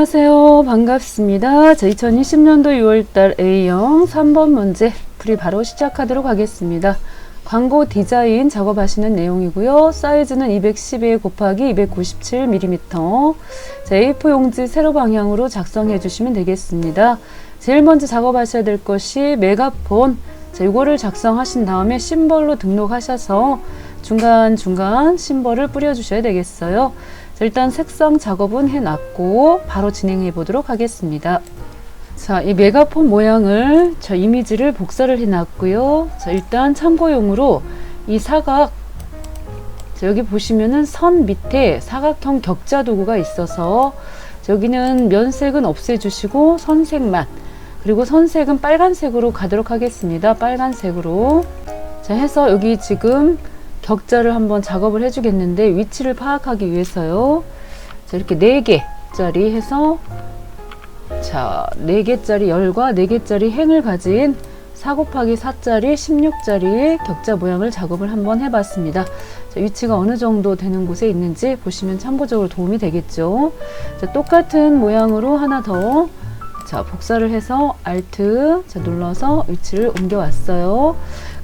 안녕하세요. 반갑습니다. 자, 2020년도 6월달 A형 3번 문제 풀이 바로 시작하도록 하겠습니다. 광고 디자인 작업하시는 내용이고요. 사이즈는 212 곱하기 297mm. 자, A4 용지 세로 방향으로 작성해 주시면 되겠습니다. 제일 먼저 작업하셔야 될 것이 메가폰. 자, 이거를 작성하신 다음에 심벌로 등록하셔서 중간중간 심벌을 뿌려주셔야 되겠어요. 자, 일단 색상 작업은 해놨고 바로 진행해 보도록 하겠습니다. 자, 이 메가폰 모양을 이미지를 복사를 해놨고요. 자, 일단 참고용으로 이 사각, 자, 여기 보시면은 선 밑에 사각형 격자 도구가 있어서 여기는 면색은 없애주시고 선색만, 그리고 선색은 빨간색으로 가도록 하겠습니다. 빨간색으로. 자, 해서 여기 지금 격자를 한번 작업을 해주겠는데 위치를 파악하기 위해서요. 자, 이렇게 4개짜리 해서 자, 4개짜리 열과 4개짜리 행을 가진 4 곱하기 4짜리 16짜리의 격자 모양을 작업을 한번 해봤습니다. 자, 위치가 어느 정도 되는 곳에 있는지 보시면 참고적으로 도움이 되겠죠. 자, 똑같은 모양으로 하나 더 자, 복사를 해서 Alt 눌러서 위치를 옮겨왔어요.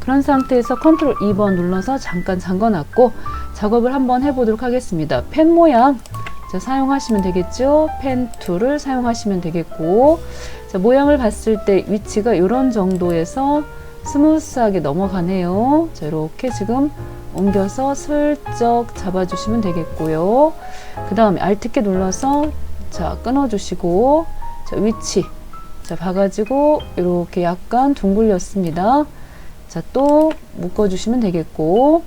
그런 상태에서 컨트롤 2번 눌러서 잠깐 잠궈놨고 작업을 한번 해보도록 하겠습니다. 펜 모양 자, 사용하시면 되겠죠. 펜 툴을 사용하시면 되겠고, 자, 모양을 봤을 때 위치가 이런 정도에서 스무스하게 넘어가네요. 자, 이렇게 지금 옮겨서 슬쩍 잡아주시면 되겠고요. 그 다음에 Alt키 눌러서 자, 끊어주시고, 자, 위치 자, 봐가지고 이렇게 약간 둥글렸습니다. 자, 또 묶어주시면 되겠고,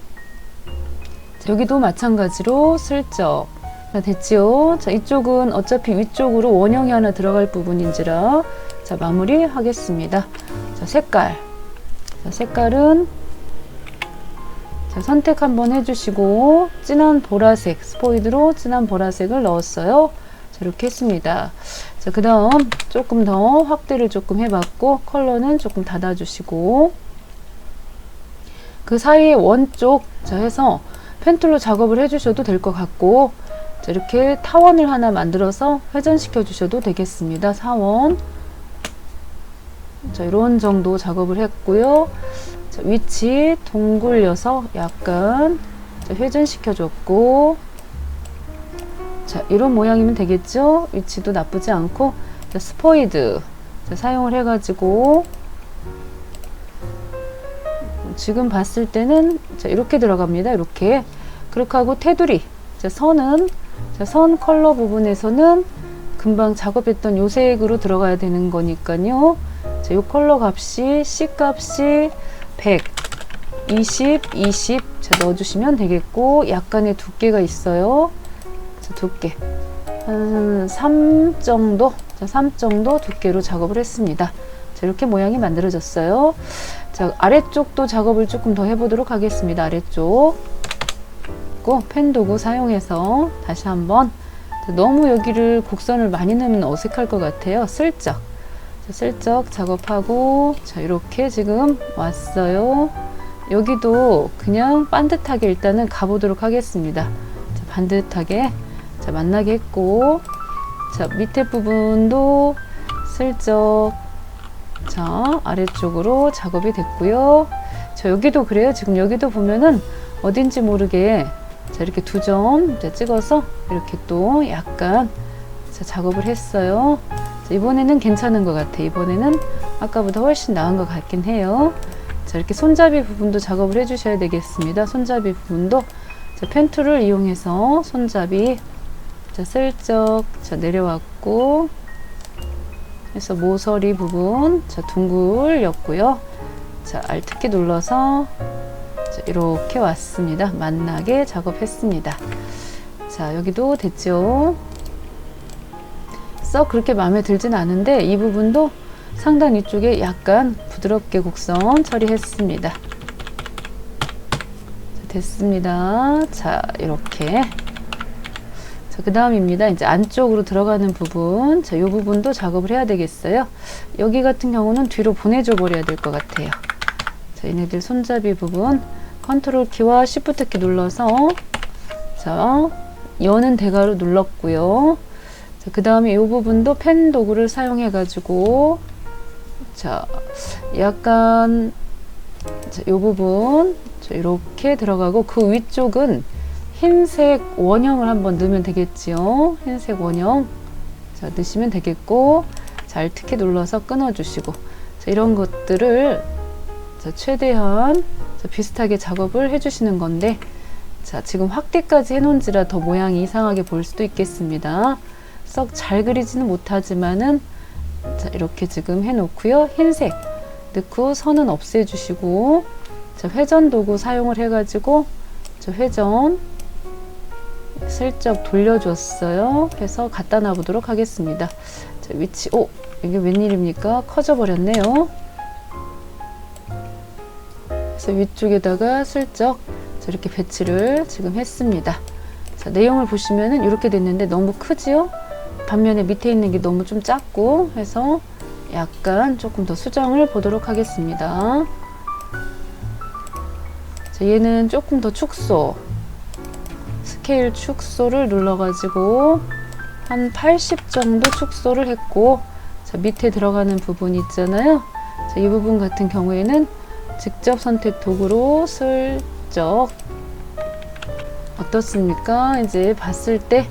자, 여기도 마찬가지로 슬쩍. 자, 됐지요? 자, 이쪽은 어차피 위쪽으로 원형이 하나 들어갈 부분인지라 자, 마무리 하겠습니다. 자, 색깔. 자, 색깔은 자, 선택 한번 해주시고 진한 보라색, 스포이드로 진한 보라색을 넣었어요. 자, 이렇게 했습니다. 자, 그 다음 조금 더 확대를 조금 해봤고 컬러는 조금 닫아주시고 그 사이에 원 쪽 자, 해서 펜툴로 작업을 해주셔도 될 것 같고, 자, 이렇게 타원을 하나 만들어서 회전시켜 주셔도 되겠습니다. 사원. 자, 이런 정도 작업을 했고요. 자, 위치 둥글려서 약간 자, 회전시켜 줬고, 자, 이런 모양이면 되겠죠? 위치도 나쁘지 않고, 자, 스포이드 자, 사용을 해가지고 지금 봤을 때는 자, 이렇게 들어갑니다. 이렇게. 그렇게 하고 테두리 자, 선은 자, 선 컬러 부분에서는 금방 작업했던 요 색으로 들어가야 되는 거니까요. 자, 요 컬러 값이 C 값이 100, 20, 20 자, 넣어주시면 되겠고, 약간의 두께가 있어요. 자, 두께 한 3 정도 자, 3 정도 두께로 작업을 했습니다. 자, 이렇게 모양이 만들어졌어요. 자, 아래쪽도 작업을 조금 더 해보도록 하겠습니다. 아래쪽 펜 도구 사용해서 다시 한번 너무 여기를 곡선을 많이 넣으면 어색할 것 같아요. 슬쩍 자, 슬쩍 작업하고 자, 이렇게 지금 왔어요. 여기도 그냥 반듯하게 일단은 가보도록 하겠습니다. 자, 반듯하게 자, 만나게 했고, 자, 밑에 부분도 슬쩍 자, 아래쪽으로 작업이 됐고요. 자, 여기도 그래요. 지금 여기도 보면은 어딘지 모르게 자, 이렇게 2점 자, 찍어서 이렇게 또 약간 자, 작업을 했어요. 자, 이번에는 괜찮은 것 같아요. 이번에는 아까보다 훨씬 나은 것 같긴 해요. 자, 이렇게 손잡이 부분도 작업을 해주셔야 되겠습니다. 손잡이 부분도 자, 펜툴을 이용해서 손잡이 자, 슬쩍 자, 내려왔고, 그래서 모서리 부분 자, 둥글렸고요. 자, Alt키 눌러서 자, 이렇게 왔습니다. 만나게 작업했습니다. 자, 여기도 됐죠. 썩 그렇게 마음에 들진 않은데 이 부분도 상단 위쪽에 약간 부드럽게 곡선 처리했습니다. 자, 됐습니다. 자, 이렇게 자, 그 다음입니다. 이제 안쪽으로 들어가는 부분 자, 이 부분도 작업을 해야 되겠어요. 여기 같은 경우는 뒤로 보내줘 버려야 될 것 같아요. 자, 얘네들 손잡이 부분 컨트롤 키와 시프트 키 눌러서 자, 여는 대괄호 눌렀고요. 그 다음에 이 부분도 펜 도구를 사용해 가지고 자 약간 이 부분 이렇게 들어가고, 그 위쪽은 흰색 원형을 한번 넣으면 되겠지요. 흰색 원형 자 넣으시면 되겠고, 자 Alt-키 눌러서 끊어 주시고, 자, 이런 것들을 자, 최대한 자, 비슷하게 작업을 해 주시는 건데, 자 지금 확대까지 해 놓은지라 더 모양이 이상하게 보일 수도 있겠습니다. 썩 잘 그리지는 못하지만은 자 이렇게 지금 해 놓고요. 흰색 넣고 선은 없애 주시고, 자 회전 도구 사용을 해 가지고 저 회전 슬쩍 돌려줬어요. 해서 갖다 놔 보도록 하겠습니다. 자 위치, 이게 웬일입니까? 커져 버렸네요. 그래서 위쪽에다가 슬쩍 이렇게 배치를 지금 했습니다. 자 내용을 보시면은 이렇게 됐는데 너무 크지요? 반면에 밑에 있는 게 너무 좀 작고 해서 약간 조금 더 수정을 보도록 하겠습니다. 자, 얘는 조금 더 축소, 스케일 축소를 눌러가지고 한 80 정도 축소를 했고, 자, 밑에 들어가는 부분 있잖아요. 자, 이 부분 같은 경우에는 직접 선택 도구로 슬쩍 어떻습니까? 이제 봤을 때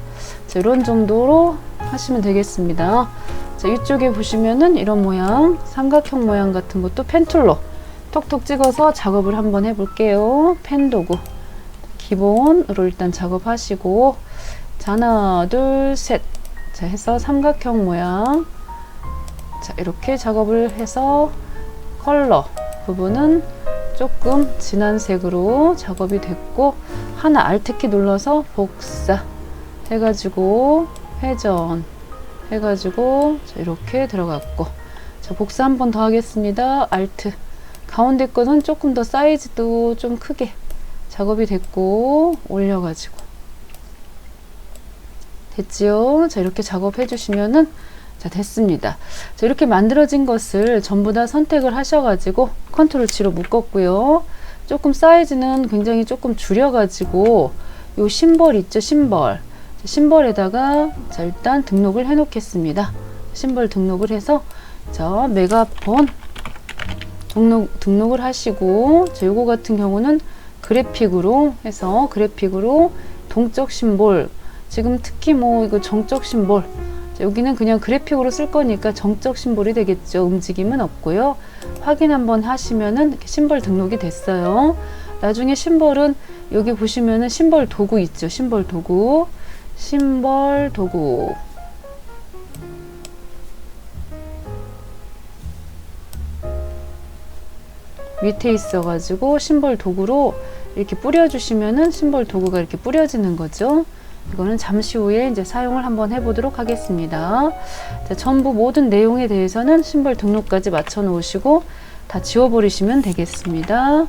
이런 정도로 하시면 되겠습니다. 자, 이쪽에 보시면은 이런 모양, 삼각형 모양 같은 것도 펜툴로 톡톡 찍어서 작업을 한번 해볼게요. 펜 도구 기본으로 일단 작업하시고, 자 하나 둘 셋 자 해서 삼각형 모양 자 이렇게 작업을 해서 컬러 부분은 조금 진한 색으로 작업이 됐고, 하나 Alt-키 눌러서 복사 해가지고 회전 해가지고 자 이렇게 들어갔고, 자 복사 한 번 더 하겠습니다. Alt 가운데 거는 조금 더 사이즈도 좀 크게 작업이 됐고 올려가지고 됐지요. 자 이렇게 작업해 주시면은 자 됐습니다. 자 이렇게 만들어진 것을 전부 다 선택을 하셔가지고 컨트롤 G로 묶었고요. 조금 사이즈는 굉장히 조금 줄여가지고 요 심벌 있죠, 심벌. 심벌에다가 자 일단 등록을 해 놓겠습니다. 심벌 등록을 해서 자 메가폰 등록을 하시고, 자 요거 같은 경우는 그래픽으로 해서 그래픽으로 동적 심볼, 지금 특히 뭐 이거 정적 심볼, 자, 여기는 그냥 그래픽으로 쓸 거니까 정적 심볼이 되겠죠. 움직임은 없고요. 확인 한번 하시면은 이렇게 심벌 등록이 됐어요. 나중에 심벌은 여기 보시면은 심벌 도구 있죠. 심벌 도구 밑에 있어가지고 심벌 도구로 이렇게 뿌려주시면은 심벌 도구가 이렇게 뿌려지는 거죠. 이거는 잠시 후에 이제 사용을 한번 해보도록 하겠습니다. 자, 전부 모든 내용에 대해서는 심벌 등록까지 맞춰 놓으시고 다 지워버리시면 되겠습니다.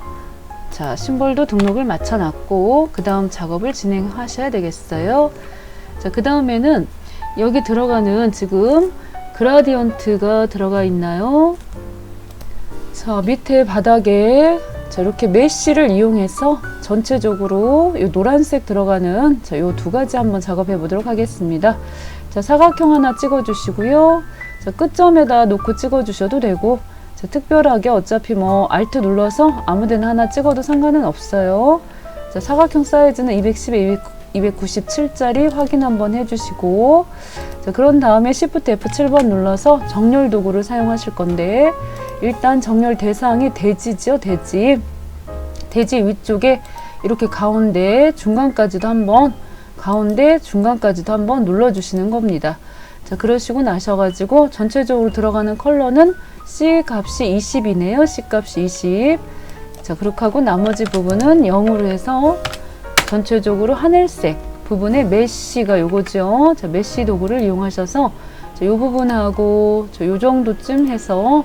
자, 심벌도 등록을 맞춰 놨고 그 다음 작업을 진행하셔야 되겠어요. 자, 그 다음에는 여기 들어가는 지금 그라디언트가 들어가 있나요? 자, 밑에 바닥에 자, 이렇게 메쉬를 이용해서 전체적으로 이 노란색 들어가는 자, 요 두 가지 한번 작업해 보도록 하겠습니다. 자, 사각형 하나 찍어 주시고요. 자, 끝점에다 놓고 찍어 주셔도 되고, 자, 특별하게 어차피 뭐 Alt 눌러서 아무 데나 하나 찍어도 상관은 없어요. 자, 사각형 사이즈는 210에 297짜리 확인 한번 해주시고, 자, 그런 다음에 Shift F7번 눌러서 정렬 도구를 사용하실 건데, 일단 정렬 대상이 대지죠. 대지 위쪽에 이렇게 가운데 중간까지도 한번 눌러주시는 겁니다. 자, 그러시고 나셔가지고 전체적으로 들어가는 컬러는 C 값이 20이네요. C 값이 20. 자, 그렇게 하고 나머지 부분은 0으로 해서 전체적으로 하늘색 부분에 메쉬가 요거죠. 자, 메쉬 도구를 이용하셔서 자, 요 부분하고 요 정도쯤 해서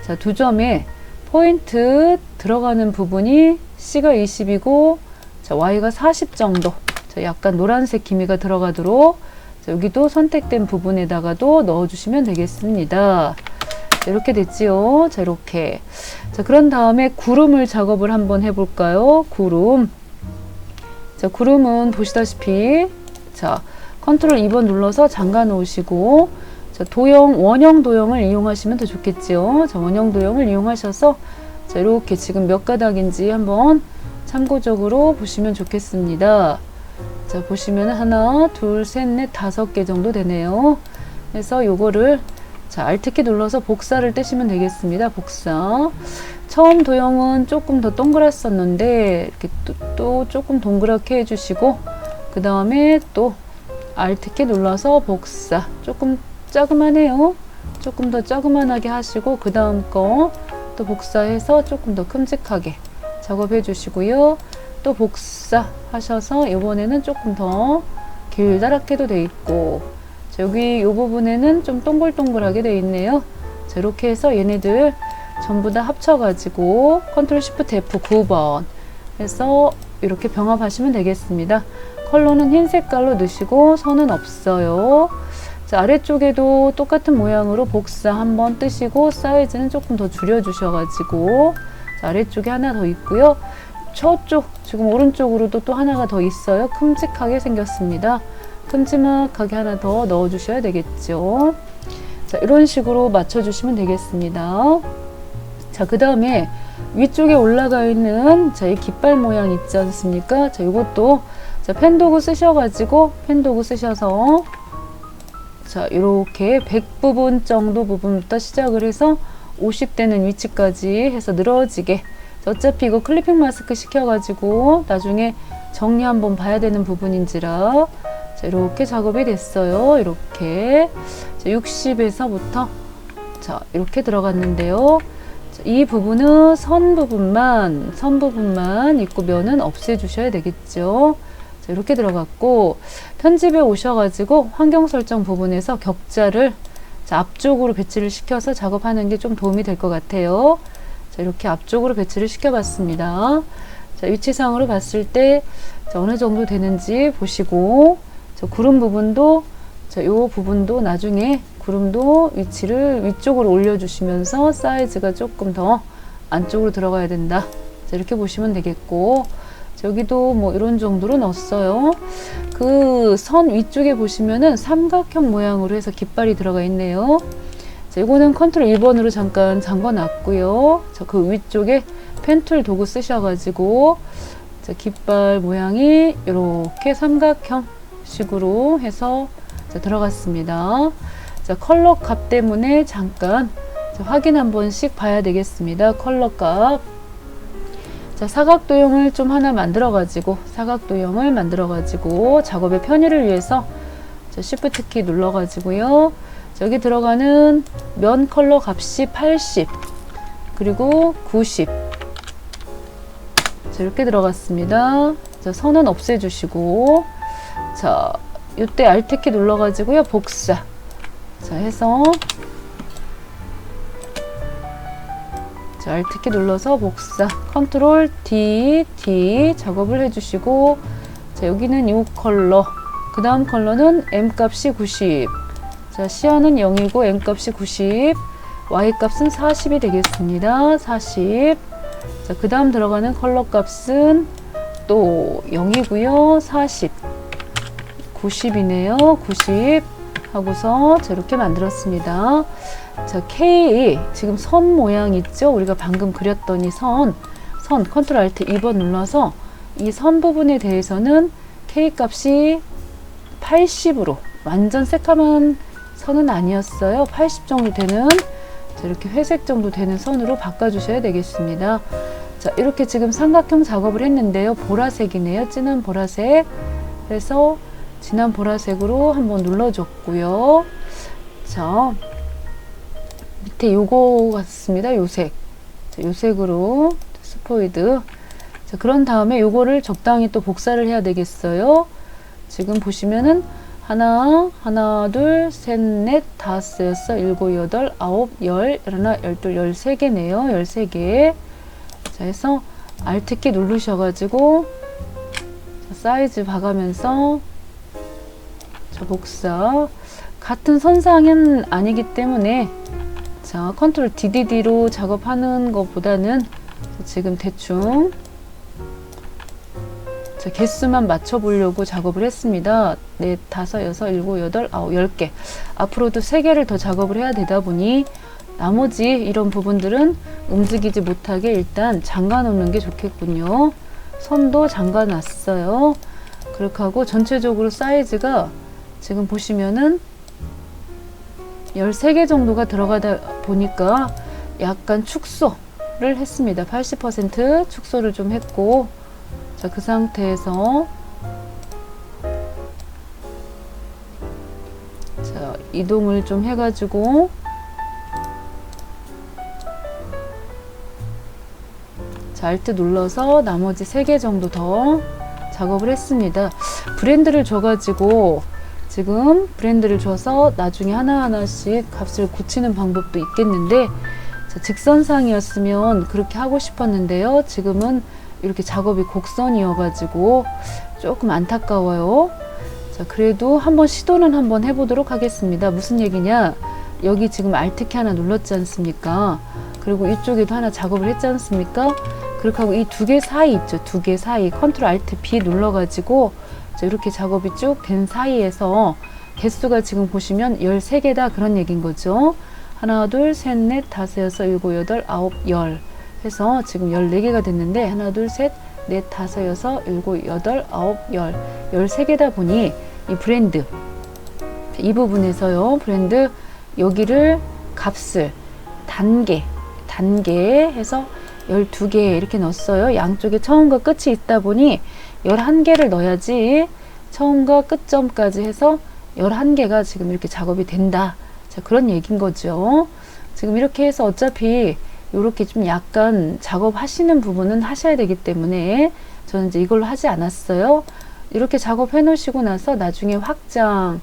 자, 두 점에 포인트 들어가는 부분이 C가 20이고 자, Y가 40 정도. 자, 약간 노란색 기미가 들어가도록 자, 여기도 선택된 부분에다가도 넣어주시면 되겠습니다. 자, 이렇게 됐지요. 자, 이렇게. 자, 그런 다음에 구름을 작업을 한번 해볼까요? 구름. 자, 구름은 보시다시피 자, 컨트롤 2번 눌러서 잠가 놓으시고, 자, 원형 도형을 이용하시면 더 좋겠죠. 자, 원형 도형을 이용하셔서 자, 이렇게 지금 몇 가닥인지 한번 참고적으로 보시면 좋겠습니다. 자, 보시면 하나, 둘, 셋, 넷, 5개 정도 되네요. 그래서 요거를 자, Alt키 눌러서 복사를 떼시면 되겠습니다. 복사. 처음 도형은 조금 더 동그랗었는데 이렇게 또 조금 동그랗게 해주시고, 그 다음에 또 Alt키 눌러서 복사. 조금 자그만해요. 조금 더 자그만하게 하시고, 그 다음 거 또 복사해서 조금 더 큼직하게 작업해 주시고요. 또 복사 하셔서 이번에는 조금 더 길다랗게도 돼 있고, 자, 여기 이 부분에는 좀 동글동글하게 돼 있네요. 자, 이렇게 해서 얘네들 전부 다 합쳐 가지고 컨트롤 시프트 F 9번 해서 이렇게 병합하시면 되겠습니다. 컬러는 흰 색깔로 넣으시고 선은 없어요. 자, 아래쪽에도 똑같은 모양으로 복사 한번 뜨시고 사이즈는 조금 더 줄여 주셔 가지고 아래쪽에 하나 더 있고요. 저쪽 지금 오른쪽으로도 또 하나가 더 있어요. 큼직하게 생겼습니다. 큼지막하게 하나 더 넣어 주셔야 되겠죠. 자, 이런 식으로 맞춰 주시면 되겠습니다. 자, 그 다음에 위쪽에 올라가 있는 자, 이 깃발 모양 있지 않습니까? 자, 이것도 자, 펜도구 쓰셔가지고 펜도구 쓰셔서 자, 이렇게 100부분 정도 부분부터 시작을 해서 50되는 위치까지 해서 늘어지게. 어차피 이거 클리핑 마스크 시켜가지고 나중에 정리 한번 봐야 되는 부분인지라 자, 이렇게 작업이 됐어요. 이렇게 자, 60에서부터 자, 이렇게 들어갔는데요. 자, 이 부분은 선 부분만 있고 면은 없애 주셔야 되겠죠. 자, 이렇게 들어갔고, 편집에 오셔가지고 환경 설정 부분에서 격자를 자, 앞쪽으로 배치를 시켜서 작업하는 게 좀 도움이 될 것 같아요. 자, 이렇게 앞쪽으로 배치를 시켜봤습니다. 자, 위치상으로 봤을 때 자, 어느 정도 되는지 보시고, 자, 구름 부분도 자, 요 부분도 나중에 구름도 위치를 위쪽으로 올려주시면서 사이즈가 조금 더 안쪽으로 들어가야 된다. 자, 이렇게 보시면 되겠고, 자, 여기도 뭐 이런 정도로 넣었어요. 그 선 위쪽에 보시면은 삼각형 모양으로 해서 깃발이 들어가 있네요. 자, 이거는 컨트롤 1번으로 잠깐 잠궈 놨고요. 자, 그 위쪽에 펜툴 도구 쓰셔가지고 자, 깃발 모양이 이렇게 삼각형 식으로 해서 자, 들어갔습니다. 자, 컬러 값 때문에 잠깐 자, 확인 한 번씩 봐야 되겠습니다. 컬러 값. 자, 사각도형을 좀 하나 만들어가지고 작업의 편의를 위해서 자, Shift 키 눌러가지고요. 자, 여기 들어가는 면 컬러 값이 80 그리고 90 자, 이렇게 들어갔습니다. 자, 선은 없애주시고 자, 이때 Alt 키 눌러가지고요. 복사 자, 해서 자, Alt 키 눌러서 복사 컨트롤 D 작업을 해주시고 자, 여기는 이 컬러 그 다음 컬러는 M 값이 90 자, 시야는 0이고 M 값이 90 Y 값은 40이 되겠습니다. 40 자, 그 다음 들어가는 컬러 값은 또 0이고요. 40 90이네요. 90 하고서 저렇게 만들었습니다. 자, K 지금 선 모양 있죠? 우리가 방금 그렸던 이 선 컨트롤 Alt 2번 눌러서 이 선 부분에 대해서는 K 값이 80으로 완전 새까만 선은 아니었어요. 80 정도 되는 자, 이렇게 회색 정도 되는 선으로 바꿔주셔야 되겠습니다. 자, 이렇게 지금 삼각형 작업을 했는데요. 보라색이네요. 진한 보라색 해서 진한 보라색으로 한번 눌러줬고요. 자, 밑에 요거 같습니다. 요색. 자, 요색으로 스포이드. 자, 그런 다음에 요거를 적당히 또 복사를 해야 되겠어요. 지금 보시면은 하나, 둘, 셋, 넷, 다섯, 여섯, 일곱, 여덟, 아홉, 열, 열하나, 열둘, 13개네요. 13개. 자, 해서 Alt 키 누르셔가지고 자, 사이즈 봐가면서 자, 복사. 같은 선상은 아니기 때문에 자, 컨트롤 DDD로 작업하는 것보다는 지금 대충 자, 개수만 맞춰보려고 작업을 했습니다. 4, 5, 6, 7, 8, 9, 10개. 앞으로도 3개를 더 작업을 해야 되다 보니 나머지 이런 부분들은 움직이지 못하게 일단 잠가 놓는 게 좋겠군요. 선도 잠가 놨어요. 그렇게 하고 전체적으로 사이즈가 지금 보시면은 13개 정도가 들어가다 보니까 약간 축소를 했습니다. 80% 축소를 좀 했고, 자, 그 상태에서 자, 이동을 좀 해가지고 자, 알트 눌러서 나머지 3개 정도 더 작업을 했습니다. 브랜드를 줘가지고 지금 브랜드를 줘서 나중에 하나하나씩 값을 고치는 방법도 있겠는데, 자, 직선상이었으면 그렇게 하고 싶었는데요. 지금은 이렇게 작업이 곡선이어가지고 조금 안타까워요. 자, 그래도 한번 시도는 한번 해보도록 하겠습니다. 무슨 얘기냐? 여기 지금 Alt키 하나 눌렀지 않습니까? 그리고 이쪽에도 하나 작업을 했지 않습니까? 그렇게 하고 이 2개 사이 있죠. 2개 사이 컨트롤 Alt B 눌러가지고 이렇게 작업이 쭉 된 사이에서 개수가 지금 보시면 13개다 그런 얘기인 거죠. 하나, 둘, 셋, 넷, 다섯, 여섯, 일곱, 여덟, 아홉, 열 해서 지금 14개가 됐는데 하나, 둘, 셋, 넷, 다섯, 여섯, 일곱, 여덟, 아홉, 열 13개다 보니 이 브랜드 이 부분에서요. 브랜드 여기를 값을 단계 해서 12개 이렇게 넣었어요. 양쪽에 처음과 끝이 있다 보니 11개를 넣어야지 처음과 끝점까지 해서 11개가 지금 이렇게 작업이 된다. 자, 그런 얘기인 거죠. 지금 이렇게 해서 어차피 이렇게 좀 약간 작업하시는 부분은 하셔야 되기 때문에 저는 이제 이걸로 하지 않았어요. 이렇게 작업해 놓으시고 나서 나중에 확장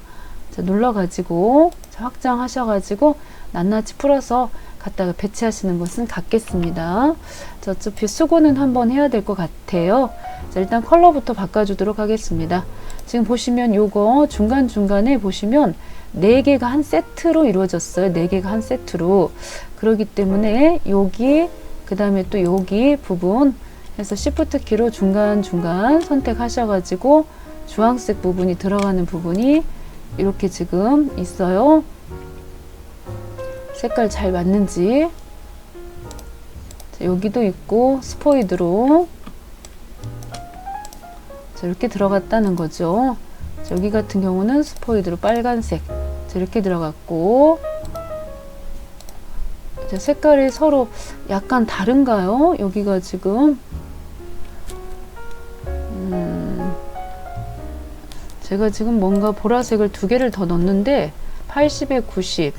눌러가지고 확장 하셔가지고 낱낱이 풀어서 갖다가 배치하시는 것은 같겠습니다. 자, 어차피 수고는 한번 해야 될 것 같아요. 자, 일단 컬러부터 바꿔주도록 하겠습니다. 지금 보시면 요거 중간중간에 보시면 4개가 한 세트로 이루어졌어요. 4개가 한 세트로. 그렇기 때문에 여기 그 다음에 또 여기 부분 해서 Shift 키로 중간중간 선택하셔가지고 주황색 부분이 들어가는 부분이 이렇게 지금 있어요. 색깔 잘 맞는지. 자, 여기도 있고 스포이드로 자, 이렇게 들어갔다는 거죠. 자, 여기 같은 경우는 스포이드로 빨간색 자, 이렇게 들어갔고, 자, 색깔이 서로 약간 다른가요? 여기가 지금 제가 지금 뭔가 보라색을 2개를 더 넣었는데 80에 90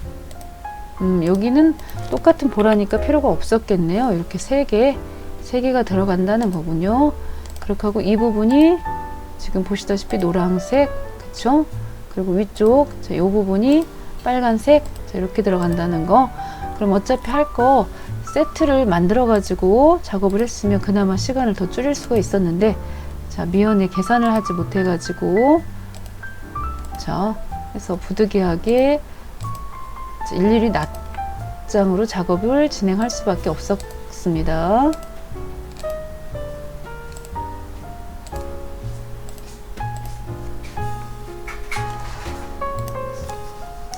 여기는 똑같은 보라니까 필요가 없었겠네요. 이렇게 3개가 들어간다는 거군요. 그렇게 하고 이 부분이 지금 보시다시피 노란색, 그쵸? 그리고 위쪽, 자, 이 부분이 빨간색, 자, 이렇게 들어간다는 거. 그럼 어차피 할 거 세트를 만들어 가지고 작업을 했으면 그나마 시간을 더 줄일 수가 있었는데, 자, 미연에 계산을 하지 못해 가지고 자, 해서 부득이하게 일일이 낱장으로 작업을 진행할 수밖에 없었습니다.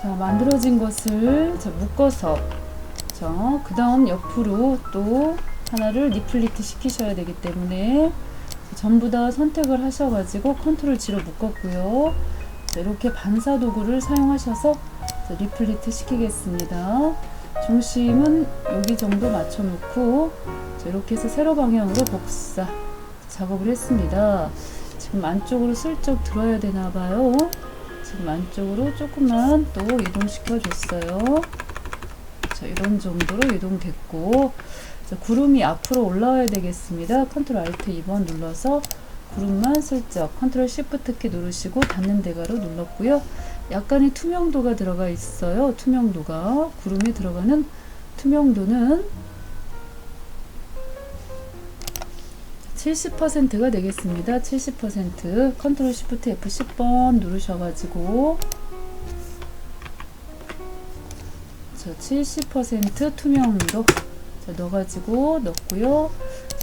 자, 만들어진 것을 자, 묶어서 그 다음 옆으로 또 하나를 리플리트 시키셔야 되기 때문에 전부 다 선택을 하셔가지고 컨트롤 G로 묶었고요. 자, 이렇게 반사 도구를 사용하셔서 자, 리플리트 시키겠습니다. 중심은 여기 정도 맞춰 놓고 자, 이렇게 해서 세로 방향으로 복사 작업을 했습니다. 지금 안쪽으로 슬쩍 들어야 되나 봐요. 지금 안쪽으로 조금만 또 이동시켜 줬어요. 자, 이런 정도로 이동됐고, 자, 구름이 앞으로 올라와야 되겠습니다. 컨트롤 Alt 2번 눌러서 구름만 슬쩍 컨트롤 Shift 키 누르시고 닿는 데가로 눌렀고요. 약간의 투명도가 들어가 있어요. 투명도가 구름에 들어가는 투명도는 70%가 되겠습니다. 70% 컨트롤 Shift F10번 누르셔가지고 자, 70% 투명도 자, 넣어가지고 넣고요.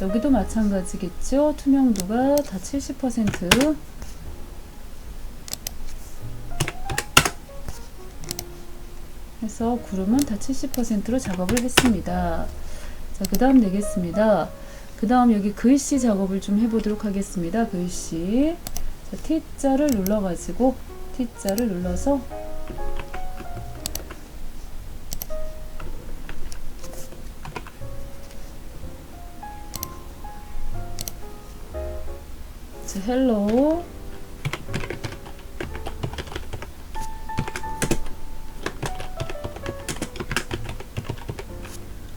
여기도 마찬가지겠죠. 투명도가 다 70%. 해서 구름은 다 70%로 작업을 했습니다. 자, 그 다음 되겠습니다. 그 다음 여기 글씨 작업을 좀 해보도록 하겠습니다. 글씨. 자, T자를 눌러가지고, T자를 눌러서, 자, 헬로.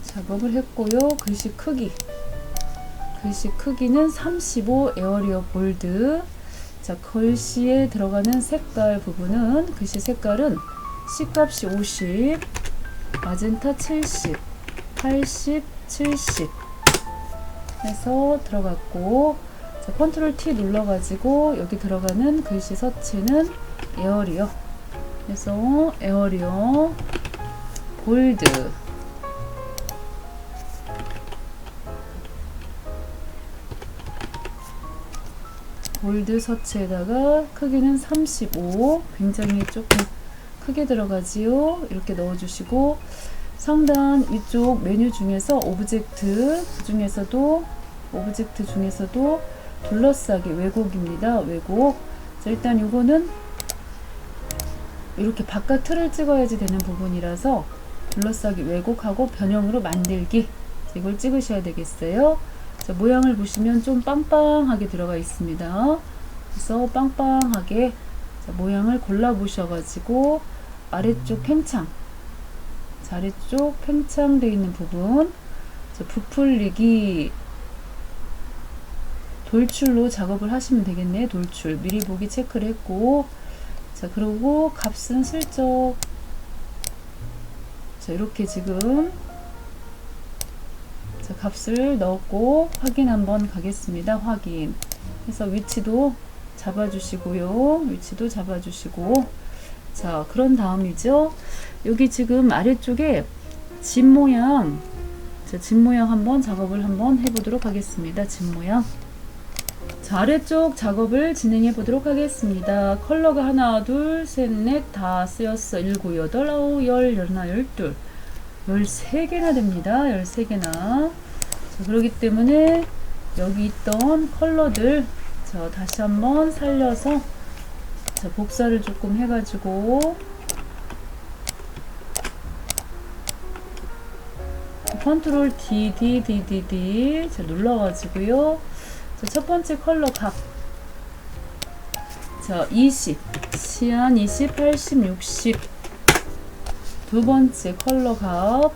작업을 했고요. 글씨 크기는 35 에어리어 볼드. 자, 글씨에 들어가는 색깔 부분은 글씨 색깔은 C값이 50, 마젠타 70, 80, 70 해서 들어갔고, 자, 컨트롤 T 눌러가지고 여기 들어가는 글씨 서체는 에어리어 해서 에어리어 볼드. 볼드 서체에다가 크기는 35, 굉장히 조금 크게 들어가지요. 이렇게 넣어주시고, 상단 위쪽 메뉴 중에서 오브젝트 중에서도 둘러싸기 왜곡입니다. 왜곡. 자, 일단 이거는 이렇게 바깥 틀을 찍어야지 되는 부분이라서 둘러싸기 왜곡하고 변형으로 만들기, 이걸 찍으셔야 되겠어요. 자, 모양을 보시면 좀 빵빵하게 들어가 있습니다. 그래서 빵빵하게, 자, 모양을 골라 보셔가지고 아래쪽 팽창, 자, 아래쪽 팽창되어 있는 부분, 자, 부풀리기, 돌출로 작업을 하시면 되겠네요. 돌출 미리 보기 체크를 했고, 자, 그리고 값은 슬쩍, 자, 이렇게 지금, 자, 값을 넣었고 확인 한번 가겠습니다. 확인 해서 위치도 잡아주시고요. 위치도 잡아주시고, 자, 그런 다음이죠. 여기 지금 아래쪽에 집 모양, 자, 집 모양 한번 작업을 한번 해보도록 하겠습니다. 집 모양. 자, 아래쪽 작업을 진행해 보도록 하겠습니다. 컬러가 하나, 둘, 셋, 넷, 다 쓰였어. 7, 8, 9, 10, 11, 12, 13개나 됩니다. 13개나. 자, 그렇기 때문에 여기 있던 컬러들, 자, 다시 한번 살려서, 자, 복사를 조금 해가지고, 컨트롤 D, 자, 눌러가지고요. 자, 첫 번째 컬러 값, 자, 20, 시안 20, 80, 60. 두 번째 컬러 값,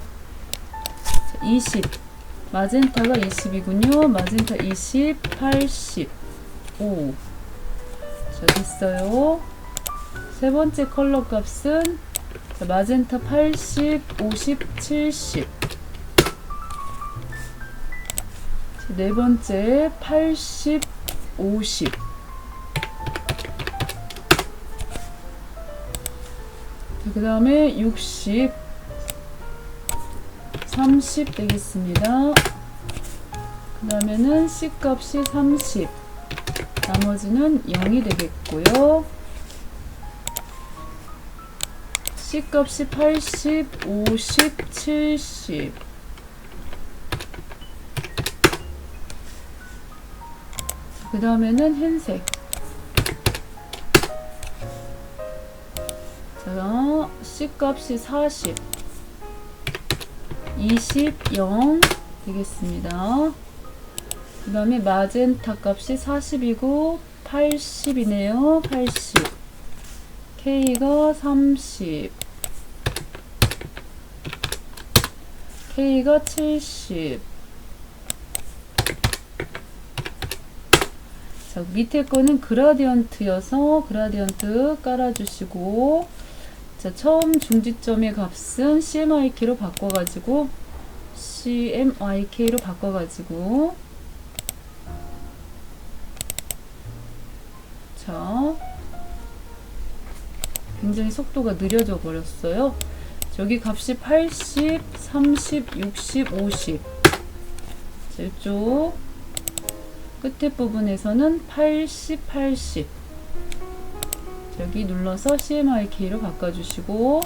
자, 20, 마젠타가 20이군요. 마젠타 20, 80, 5. 자, 됐어요. 세 번째 컬러 값은, 자, 마젠타 80, 50, 70. 네 번째 80, 50. 그 다음에 60, 30 되겠습니다. 그 다음에는 C 값이 30, 나머지는 0이 되겠고요. C 값이 80, 50, 70. 그 다음에는 흰색. 자, C 값이 40, 20, 0 되겠습니다. 그 다음에 마젠타 값이 40이고 80이네요. 80. K가 30. K가 70. 자, 밑에 거는 그라디언트여서 그라디언트 깔아주시고, 자, 처음 중지점의 값은 CMYK로 바꿔가지고, 자, 굉장히 속도가 느려져 버렸어요. 여기 값이 80, 30, 60, 50. 자, 이쪽 끝에 부분에서는 80, 80. 여기 눌러서 CMYK로 바꿔주시고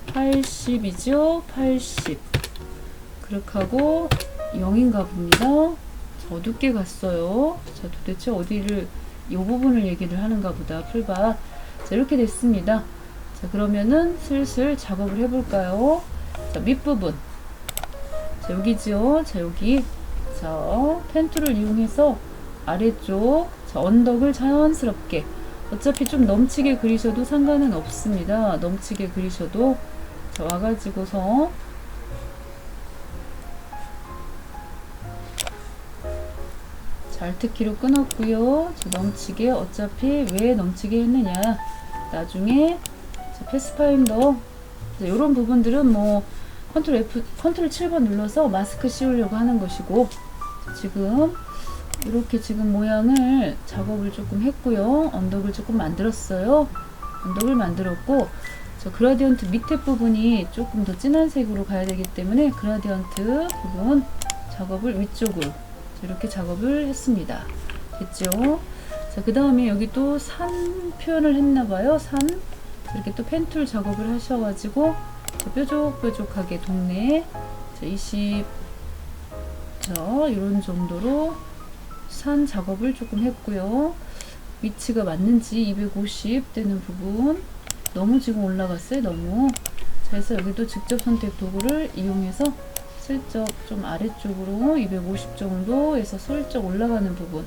80이죠. 80. 그렇게 하고 0인가 봅니다. 어둡게 갔어요. 자, 도대체 어디를 이 부분을 얘기를 하는가 보다. 풀밭. 자, 이렇게 됐습니다. 자, 그러면은 슬슬 작업을 해볼까요? 자, 밑부분. 자, 여기죠. 자, 여기. 자, 펜 툴을 이용해서 아래쪽, 자, 언덕을 자연스럽게. 어차피 좀 넘치게 그리셔도 상관은 없습니다. 넘치게 그리셔도. 자, 와가지고서 Alt키로 끊었고요. 넘치게 어차피 왜 넘치게 했느냐, 나중에 패스파인더 이런 부분들은 뭐 컨트롤 F, 컨트롤 7번 눌러서 마스크 씌우려고 하는 것이고, 지금 이렇게 지금 모양을 작업을 조금 했고요. 언덕을 조금 만들었어요. 언덕을 만들었고, 저 그라디언트 밑에 부분이 조금 더 진한 색으로 가야 되기 때문에 그라디언트 부분 작업을 위쪽으로 이렇게 작업을 했습니다. 됐죠? 자, 그 다음에 여기 또 산 표현을 했나봐요. 산. 이렇게 또 펜툴 작업을 하셔가지고, 뾰족뾰족하게 동네, 20, 이런 정도로 산 작업을 조금 했고요. 위치가 맞는지 250 되는 부분. 너무 지금 올라갔어요. 너무. 자, 그래서 여기도 직접 선택 도구를 이용해서 슬쩍 좀 아래쪽으로 250 정도에서 슬쩍 올라가는 부분,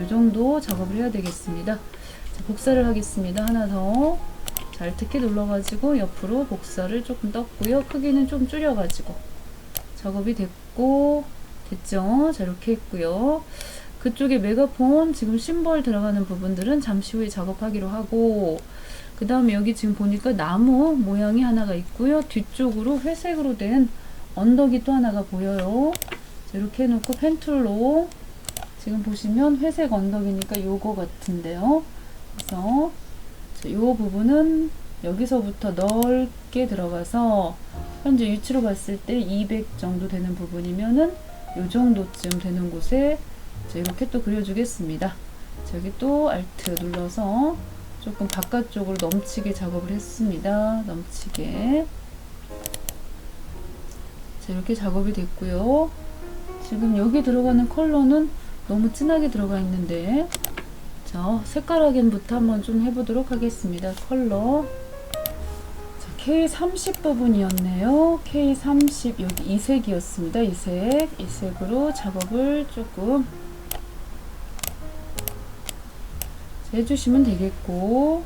이 정도 작업을 해야 되겠습니다. 자, 복사를 하겠습니다. 하나 더. 자, Alt-키 눌러가지고 옆으로 복사를 조금 떴고요. 크기는 좀 줄여가지고 작업이 됐고, 됐죠? 자, 이렇게 했고요. 그쪽에 메가폰 지금 심벌 들어가는 부분들은 잠시 후에 작업하기로 하고, 그 다음에 여기 지금 보니까 나무 모양이 하나가 있고요. 뒤쪽으로 회색으로 된 언덕이 또 하나가 보여요. 자, 이렇게 해놓고 펜툴로 지금 보시면 회색 언덕이니까 요거 같은데요. 그래서 요 부분은 여기서부터 넓게 들어가서 현재 위치로 봤을 때 200 정도 되는 부분이면은 요 정도쯤 되는 곳에 이렇게 또 그려주겠습니다. 자, 여기 또 Alt 눌러서 조금 바깥쪽으로 넘치게 작업을 했습니다. 넘치게. 자, 이렇게 작업이 됐고요. 지금 여기 들어가는 컬러는 너무 진하게 들어가 있는데, 자, 색깔 확인부터 한번 좀 해보도록 하겠습니다. 컬러. 자, K30 부분이었네요. K30, 여기 이 색이었습니다. 이 색으로 작업을 조금 해주시면 되겠고,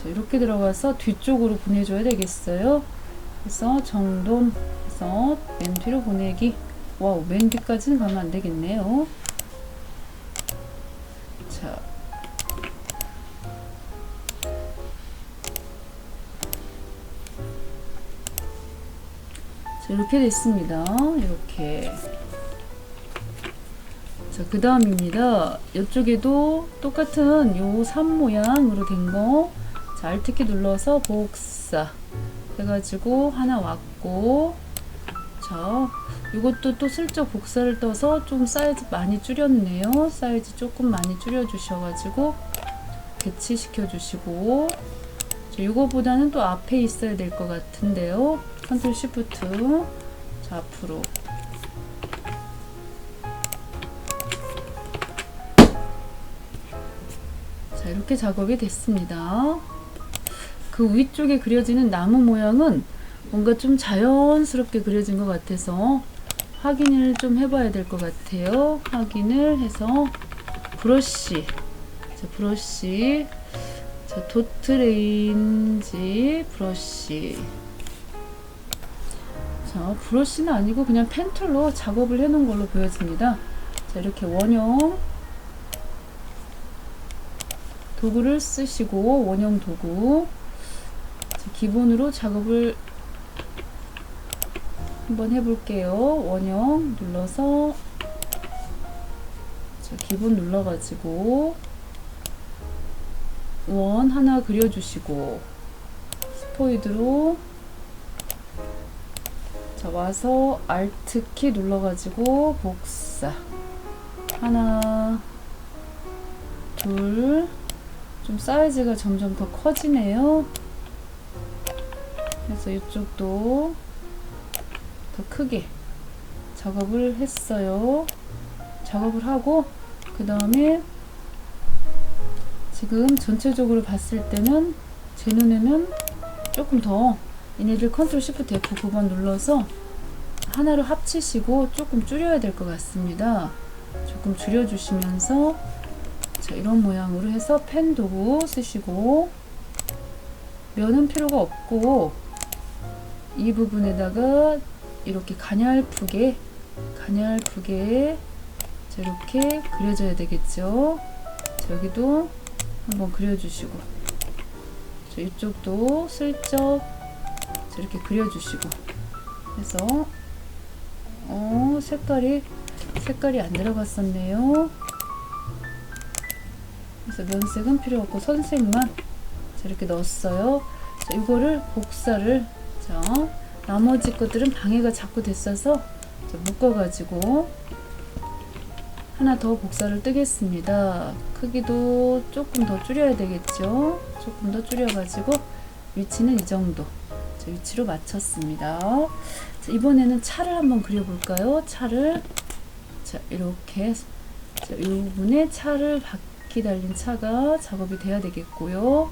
자, 이렇게 들어가서 뒤쪽으로 보내줘야 되겠어요. 그래서 정돈해서 맨 뒤로 보내기. 와우, 맨 뒤까지는 가면 안 되겠네요. 자, 이렇게 됐습니다. 이렇게. 자, 그 다음입니다. 이쪽에도 똑같은 요 산 모양으로 된 거, 자, Alt키 눌러서 복사 해가지고 하나 왔고, 자, 이것도 또 슬쩍 복사를 떠서 좀 사이즈 많이 줄였네요. 사이즈 조금 많이 줄여주셔가지고 배치시켜 주시고, 이거보다는 또 앞에 있어야 될 것 같은데요. 컨트롤 시프트. 자, 앞으로. 자, 이렇게 작업이 됐습니다. 그 위쪽에 그려지는 나무 모양은 뭔가 좀 자연스럽게 그려진 것 같아서 확인을 좀 해봐야 될 것 같아요. 확인을 해서 브러쉬. 자, 브러쉬. 자, 도트 레인지 브러쉬. 자, 브러쉬는 아니고 그냥 펜툴로 작업을 해놓은 걸로 보여집니다. 자, 이렇게 원형 도구를 쓰시고, 원형 도구. 자, 기본으로 작업을 한번 해볼게요. 원형 눌러서, 자, 기본 눌러가지고 원 하나 그려주시고, 스포이드로 와서 Alt키 눌러가지고 복사. 하나, 둘, 좀 사이즈가 점점 더 커지네요. 그래서 이쪽도 더 크게 작업을 했어요. 작업을 하고 그 다음에 지금 전체적으로 봤을 때는 제 눈에는 조금 더 얘네들 컨트롤 시프트 F9번 눌러서 하나로 합치시고 조금 줄여야 될 것 같습니다. 조금 줄여주시면서 자, 이런 모양으로 해서 펜 도구 쓰시고 면은 필요가 없고 이 부분에다가 이렇게 가냘프게 자, 이렇게 그려줘야 되겠죠. 자, 여기도 한번 그려주시고 자, 이쪽도 슬쩍 자, 이렇게 그려주시고 해서 색깔이 안 들어갔었네요. 그래서 면색은 필요 없고 선색만 자, 이렇게 넣었어요. 자, 이거를 복사를 자, 나머지 것들은 방해가 자꾸 됐어서 자, 묶어가지고 하나 더 복사를 뜨겠습니다. 크기도 조금 더 줄여야 되겠죠. 조금 더 줄여가지고 위치는 이 정도 자, 위치로 맞췄습니다. 자, 이번에는 차를 한번 그려볼까요? 차를 자, 이렇게 자, 이 부분에 차를 바퀴 달린 차가 작업이 돼야 되겠고요.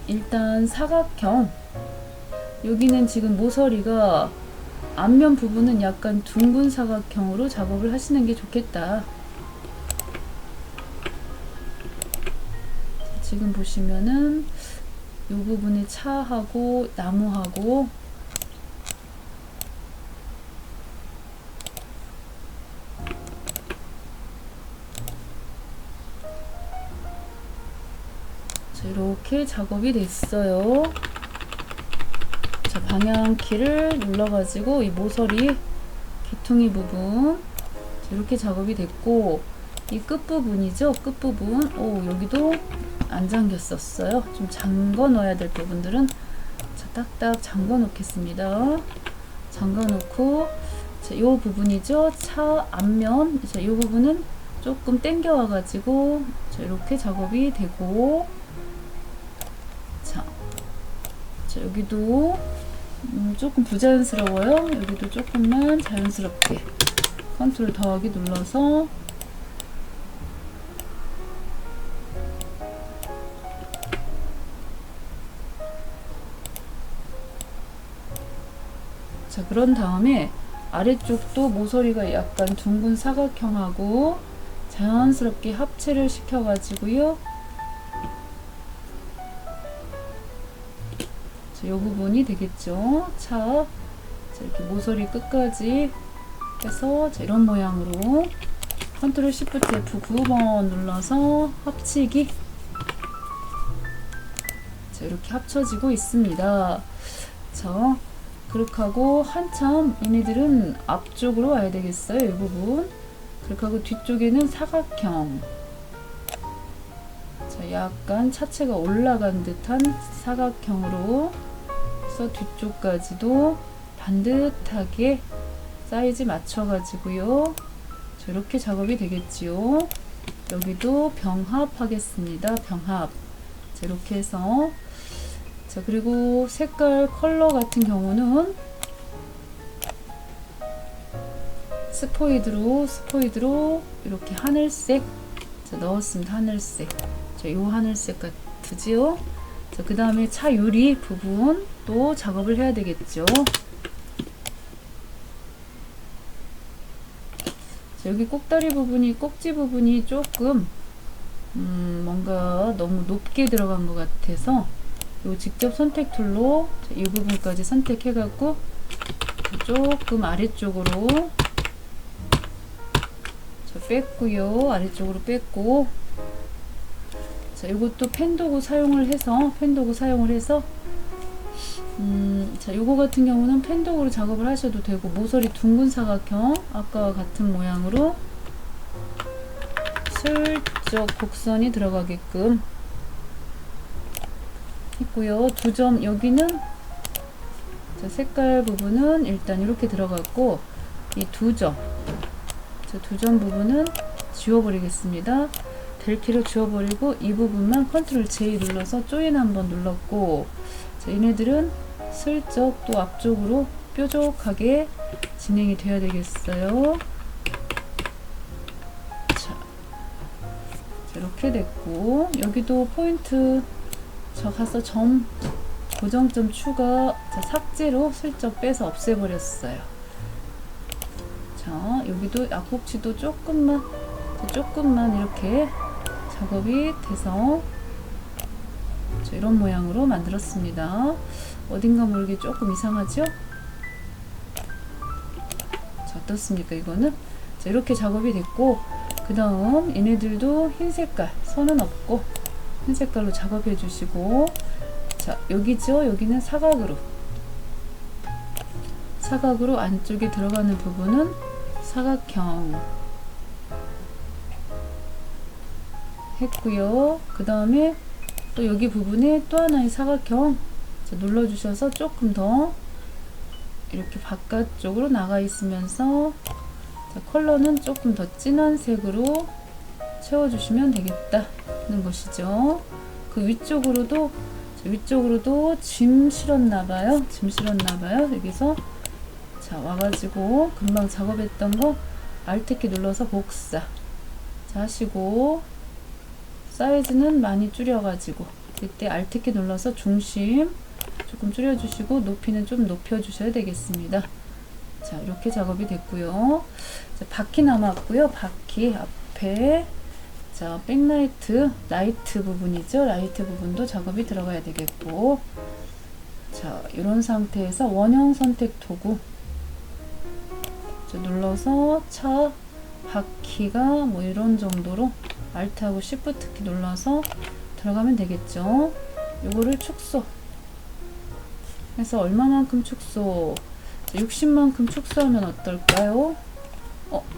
일단 사각형 여기는 지금 모서리가 앞면 부분은 약간 둥근 사각형으로 작업을 하시는 게 좋겠다. 지금 보시면은 이 부분에 차하고 나무하고 자, 이렇게 작업이 됐어요. 자, 방향키를 눌러가지고 이 모서리 귀퉁이 부분 자, 이렇게 작업이 됐고 이 끝부분이죠. 끝부분 여기도 안 잠겼었어요. 좀 잠궈 넣어야 될 부분들은 자, 딱딱 잠궈 놓겠습니다. 잠궈 놓고 자, 이 부분이죠. 차 앞면 자, 이 부분은 조금 당겨 와 가지고 자, 이렇게 작업이 되고 자, 여기도 조금 부자연스러워요. 여기도 조금만 자연스럽게 컨트롤 더하기 눌러서 자, 그런 다음에 아래쪽도 모서리가 약간 둥근 사각형하고 자연스럽게 합체를 시켜 가지고요. 자, 이 부분이 되겠죠. 자, 이렇게 모서리 끝까지 해서 자, 이런 모양으로 컨트롤 시프트 F9번 눌러서 합치기 자, 이렇게 합쳐지고 있습니다. 자, 그렇게 하고 한참 얘네들은 앞쪽으로 와야 되겠어요. 이 부분 그렇게 하고 뒤쪽에는 사각형 자, 약간 차체가 올라간 듯한 사각형으로 해서 뒤쪽까지도 반듯하게 사이즈 맞춰 가지고요. 자, 이렇게 작업이 되겠지요. 여기도 병합 하겠습니다. 병합 자, 이렇게 해서 자, 그리고 색깔 컬러 같은 경우는 스포이드로 이렇게 하늘색 자, 넣었습니다. 하늘색 자, 요 하늘색 같으지요. 자, 그 다음에 차 유리 부분 또 작업을 해야 되겠죠. 자, 여기 꼭다리 부분이 꼭지 부분이 조금 뭔가 너무 높게 들어간 것 같아서 요 직접 선택 툴로 이 부분까지 선택해 갖고 조금 아래쪽으로 자, 뺐고요. 아래쪽으로 뺐고 자, 이것도 펜도구 사용을 해서 자, 요거 같은 경우는 펜도구로 작업을 하셔도 되고 모서리 둥근 사각형 아까와 같은 모양으로 슬쩍 곡선이 들어가게끔 했고요. 두 점 여기는 자, 색깔 부분은 일단 이렇게 들어갔고, 이 두 점, 두 점 부분은 지워버리겠습니다. 될 키로 지워버리고, 이 부분만 컨트롤 J 눌러서 조인 한번 눌렀고, 자, 얘네들은 슬쩍 또 앞쪽으로 뾰족하게 진행이 돼야 되겠어요. 자, 이렇게 됐고, 여기도 포인트 저 가서 점 고정점 추가, 자, 삭제로 슬쩍 빼서 없애버렸어요. 자, 여기도 앞꼭지도 조금만 이렇게 작업이 돼서 자, 이런 모양으로 만들었습니다. 어딘가 모르게 조금 이상하죠? 자, 어떻습니까 이거는? 자, 이렇게 작업이 됐고, 그 다음 얘네들도 흰 색깔, 선은 없고 흰 색깔로 작업해 주시고, 자, 여기죠? 여기는 사각으로 안쪽에 들어가는 부분은 사각형 했고요. 그 다음에 또 여기 부분에 또 하나의 사각형, 자, 눌러주셔서 조금 더 이렇게 바깥쪽으로 나가 있으면서, 자, 컬러는 조금 더 진한 색으로 채워주시면 되겠다는 것이죠. 그 위쪽으로도 짐 실었나봐요. 여기서 자, 와가지고 금방 작업했던 거 Alt키 눌러서 복사, 자, 하시고, 사이즈는 많이 줄여가지고 이때 Alt키 눌러서 중심 조금 줄여주시고, 높이는 좀 높여주셔야 되겠습니다. 자, 이렇게 작업이 됐고요. 자, 바퀴 남았고요. 바퀴 앞에, 자, 백라이트, 라이트 부분이죠. 라이트 부분도 작업이 들어가야 되겠고, 자, 이런 상태에서 원형 선택 도구, 자, 눌러서 차 바퀴가 뭐 이런 정도로 Alt하고 Shift키 눌러서 들어가면 되겠죠. 요거를 축소 해서 얼마만큼 축소, 60만큼 축소하면 어떨까요?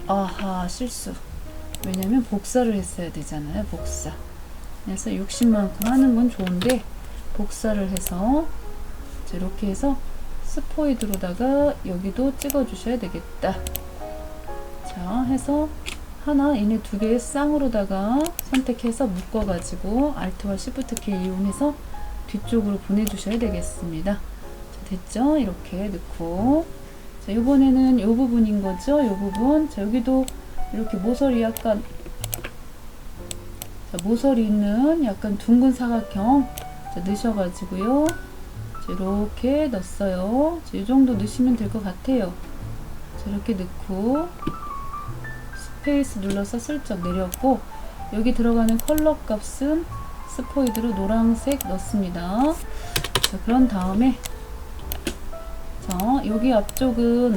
아하, 실수. 왜냐면 복사를 했어야 되잖아요. 복사. 그래서 60만큼 하는 건 좋은데 복사를 해서, 자, 이렇게 해서 스포이드로다가 여기도 찍어 주셔야 되겠다. 자, 해서 하나, 얘네 두 개의 쌍으로다가 선택해서 묶어 가지고 Alt와 Shift키 이용해서 뒤쪽으로 보내 주셔야 되겠습니다. 자, 됐죠? 이렇게 넣고, 자, 이번에는 이 부분인 거죠. 이 부분. 자, 여기도 이렇게 모서리 약간, 자, 모서리 있는 약간 둥근 사각형, 자, 넣으셔가지고요. 자, 이렇게 넣었어요. 자, 이 정도 넣으시면 될 것 같아요. 자, 이렇게 넣고 스페이스 눌러서 슬쩍 내렸고, 여기 들어가는 컬러 값은 스포이드로 노란색 넣습니다. 자, 그런 다음에, 자, 여기 앞쪽은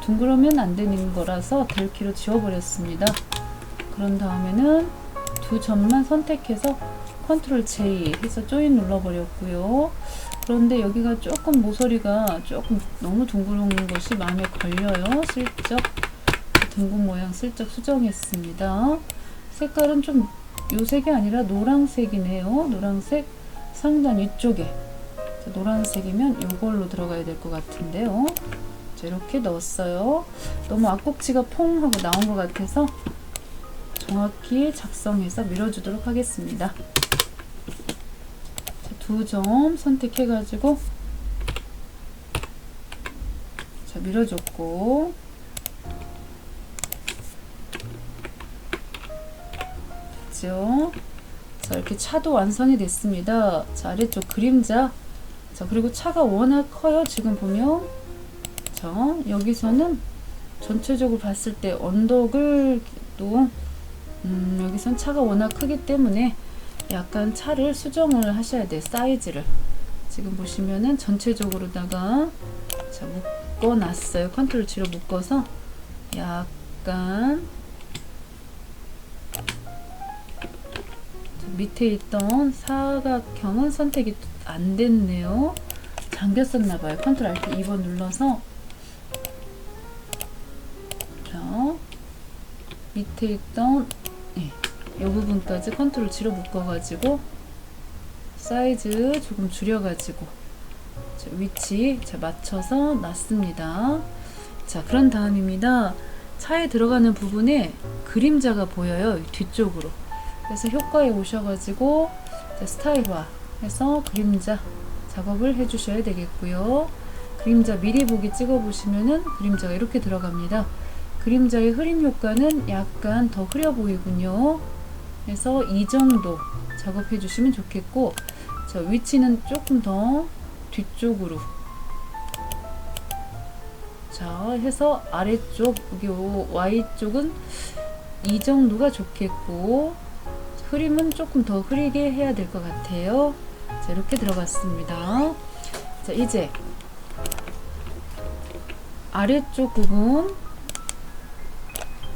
둥그러면 안 되는 거라서 델키로 지워버렸습니다. 그런 다음에는 두 점만 선택해서 컨트롤 J 해서 조인 눌러버렸고요. 그런데 여기가 조금 모서리가 조금 너무 둥그런 것이 마음에 걸려요. 슬쩍 둥근 모양 슬쩍 수정했습니다. 색깔은 좀 요 색이 아니라 노란색이네요. 노란색 상단 위쪽에, 자, 노란색이면 이걸로 들어가야 될 것 같은데요. 자, 이렇게 넣었어요. 너무 앞꼭지가 퐁 하고 나온 것 같아서 정확히 작성해서 밀어주도록 하겠습니다. 두 점 선택해 가지고, 자, 밀어줬고, 됐죠? 자, 이렇게 차도 완성이 됐습니다. 자, 아래쪽 그림자, 자, 그리고 차가 워낙 커요. 지금 보면, 자, 여기서는 전체적으로 봤을 때 언덕을 또 여기선 차가 워낙 크기 때문에 약간 차를 수정을 하셔야 돼요. 사이즈를. 지금 보시면은 전체적으로다가, 자, 묶어 놨어요. 컨트롤 G로 묶어서 약간 밑에 있던 사각형은 선택이 안 됐네요. 잠겼었나봐요. 컨트롤 Alt 2번 눌러서, 자, 밑에 있던, 이 부분까지 컨트롤 G로 묶어가지고 사이즈 조금 줄여가지고, 위치 맞춰서 놨습니다. 자, 그런 다음입니다. 차에 들어가는 부분에 그림자가 보여요. 뒤쪽으로. 그래서 효과에 오셔가지고 스타일화 해서 그림자 작업을 해주셔야 되겠고요. 그림자 미리 보기 찍어보시면은 그림자가 이렇게 들어갑니다. 그림자의 흐림 효과는 약간 더 흐려 보이군요. 그래서 이 정도 작업해 주시면 좋겠고, 자, 위치는 조금 더 뒤쪽으로 자 해서 아래쪽 여기 Y쪽은 이 정도가 좋겠고, 흐림은 조금 더 흐리게 해야 될 것 같아요. 자, 이렇게 들어갔습니다. 자, 이제 아래쪽 부분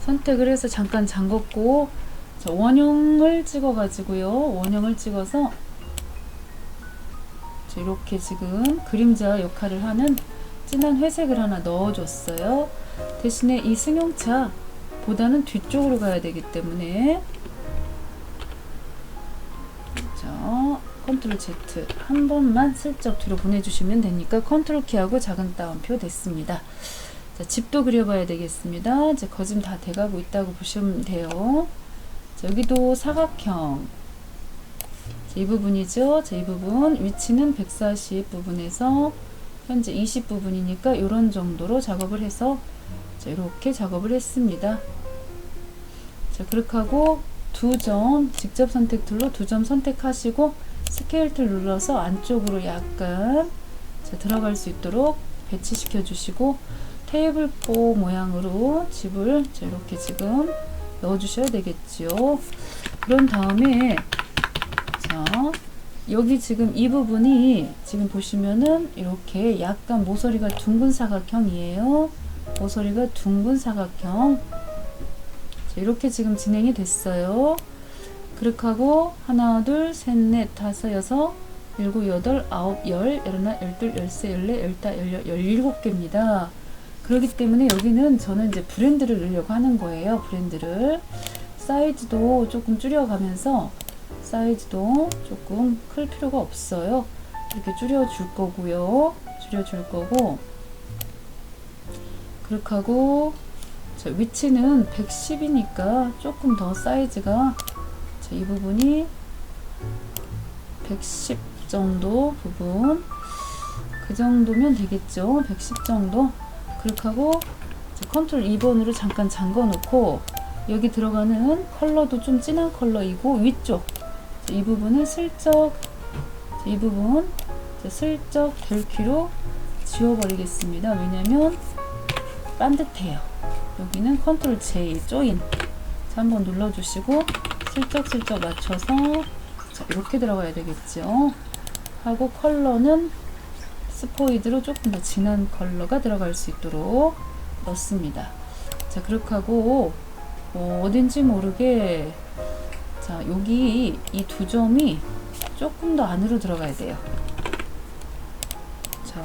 선택을 해서 잠깐 잠궜고, 자, 원형을 찍어 가지고요. 원형을 찍어서 자, 이렇게 지금 그림자 역할을 하는 진한 회색을 하나 넣어줬어요. 대신에 이 승용차 보다는 뒤쪽으로 가야 되기 때문에 자, 컨트롤 Z 한 번만 슬쩍 뒤로 보내주시면 되니까 컨트롤 키하고 작은 따옴표 됐습니다. 자, 집도 그려봐야 되겠습니다. 이제 거진 다 돼가고 있다고 보시면 돼요. 자, 여기도 사각형. 자, 이 부분이죠. 자, 이 부분 위치는 140 부분에서 현재 20 부분이니까 이런 정도로 작업을 해서 자, 이렇게 작업을 했습니다. 자, 그렇게 하고 두 점 직접 선택 툴로 두 점 선택하시고 스케일 툴 눌러서 안쪽으로 약간 자, 들어갈 수 있도록 배치시켜 주시고, 테이블보 모양으로 집을 자, 이렇게 지금 넣어 주셔야 되겠죠. 그런 다음에 자, 여기 지금 이 부분이 지금 보시면은 이렇게 약간 모서리가 둥근 사각형이에요. 모서리가 둥근 사각형. 자, 이렇게 지금 진행이 됐어요. 그렇게 하고 하나, 둘, 셋, 넷, 다섯, 여섯, 일곱, 여덟, 아홉, 열, 열하나, 열둘, 열세, 열네, 열다, 열여, 열일곱 개입니다. 그렇기 때문에 여기는 저는 이제 브랜드를 넣으려고 하는 거예요. 브랜드를. 사이즈도 조금 줄여가면서 사이즈도 조금 클 필요가 없어요. 이렇게 줄여줄 거고요. 줄여줄 거고, 그렇게 하고 자, 위치는 110이니까 조금 더 사이즈가 자, 이 부분이 110 정도 부분 그 정도면 되겠죠. 110 정도. 그렇게 하고 자, 컨트롤 2번으로 잠깐 잠궈 놓고, 여기 들어가는 컬러도 좀 진한 컬러이고, 위쪽 자, 이 부분은 슬쩍 자, 이 부분 자, 슬쩍 벨키로 지워버리겠습니다. 왜냐면 반듯해요. 여기는 컨트롤 J 조인 자, 한번 눌러주시고 슬쩍슬쩍 맞춰서 자, 이렇게 들어가야 되겠죠. 하고 컬러는 스포이드로 조금 더 진한 컬러가 들어갈 수 있도록 넣습니다. 자, 그렇게 하고 어딘지 모르게 자, 여기 이 두 점이 조금 더 안으로 들어가야 돼요. 자,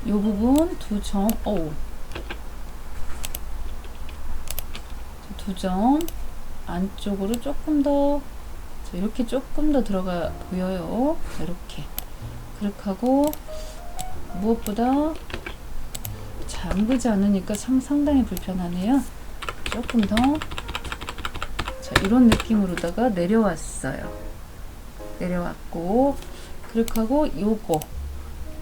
이 부분 두 점, 두 점 안쪽으로 조금 더 자, 이렇게 조금 더 들어가 보여요. 자, 이렇게. 그렇게 하고 무엇보다 잠그지 않으니까 참 상당히 불편하네요. 조금 더 자, 이런 느낌으로다가 내려왔어요. 내려왔고, 그렇게 하고 요거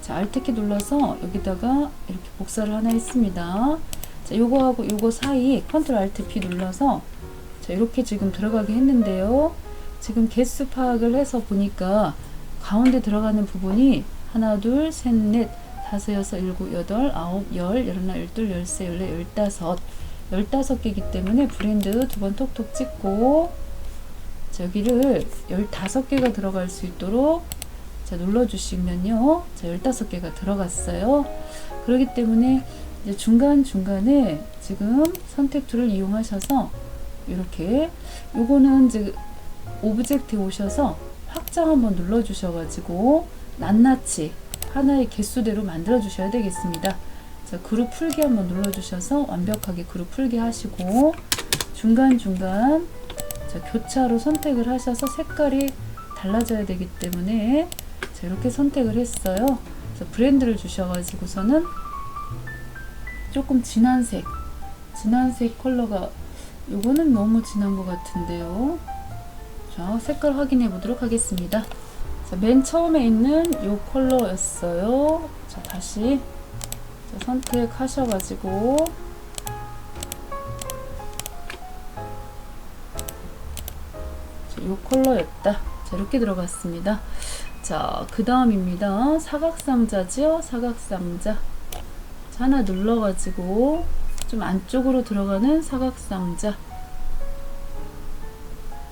자, Alt키 눌러서 여기다가 이렇게 복사를 하나 했습니다. 자, 요거하고 요거 사이 컨트롤 Alt P 눌러서 자, 이렇게 지금 들어가게 했는데요. 지금 개수 파악을 해서 보니까 가운데 들어가는 부분이 하나, 둘, 셋, 넷, 다섯, 여섯, 일곱, 여덟, 아홉, 열, 열하나, 열둘, 열세, 열네, 열다섯 15개이기 때문에 브랜드 두 번 톡톡 찍고 자, 여기를 15개가 들어갈 수 있도록 자, 눌러주시면요. 자, 15개가 들어갔어요. 그렇기 때문에 이제 중간중간에 지금 선택 툴을 이용하셔서 이렇게 요거는 이제 오브젝트에 오셔서 확장 한번 눌러주셔가지고 낱낱이 하나의 개수대로 만들어 주셔야 되겠습니다. 자, 그룹 풀기 한번 눌러주셔서 완벽하게 그룹 풀기 하시고 중간중간 자, 교차로 선택을 하셔서 색깔이 달라져야 되기 때문에 자, 이렇게 선택을 했어요. 그래서 브랜드를 주셔가지고서는 조금 진한 색 컬러가, 요거는 너무 진한 것 같은데요. 자, 색깔 확인해 보도록 하겠습니다. 자, 맨 처음에 있는 요 컬러였어요. 자, 다시 자, 선택하셔가지고 자, 요 컬러였다. 자, 이렇게 들어갔습니다. 자, 그 다음입니다. 사각상자죠. 사각상자. 자, 하나 눌러가지고 좀 안쪽으로 들어가는 사각상자.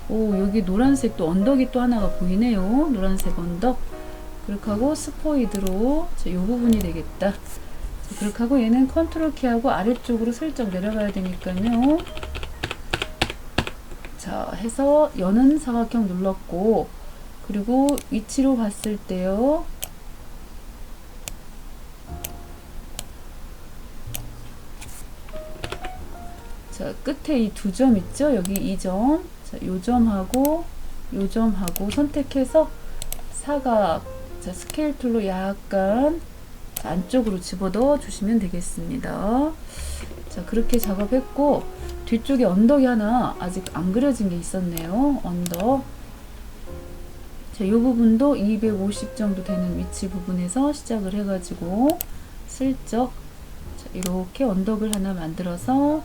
오, 여기 노란색 또 언덕이 또 하나가 보이네요. 노란색 언덕. 그렇게 하고 스포이드로 자, 요 부분이 되겠다. 자, 그렇게 하고 얘는 컨트롤 키하고 아래쪽으로 슬쩍 내려가야 되니까요. 자, 해서 여는 사각형 눌렀고, 그리고 위치로 봤을 때요. 자, 끝에 이 두 점 있죠? 여기 이 점. 자, 요 점하고 요 점하고 선택해서 사각, 자, 스케일 툴로 약간 안쪽으로 집어넣어 주시면 되겠습니다. 자, 그렇게 작업했고, 뒤쪽에 언덕이 하나 아직 안 그려진 게 있었네요. 언덕. 자, 이 부분도 250 정도 되는 위치 부분에서 시작을 해가지고 슬쩍 자, 이렇게 언덕을 하나 만들어서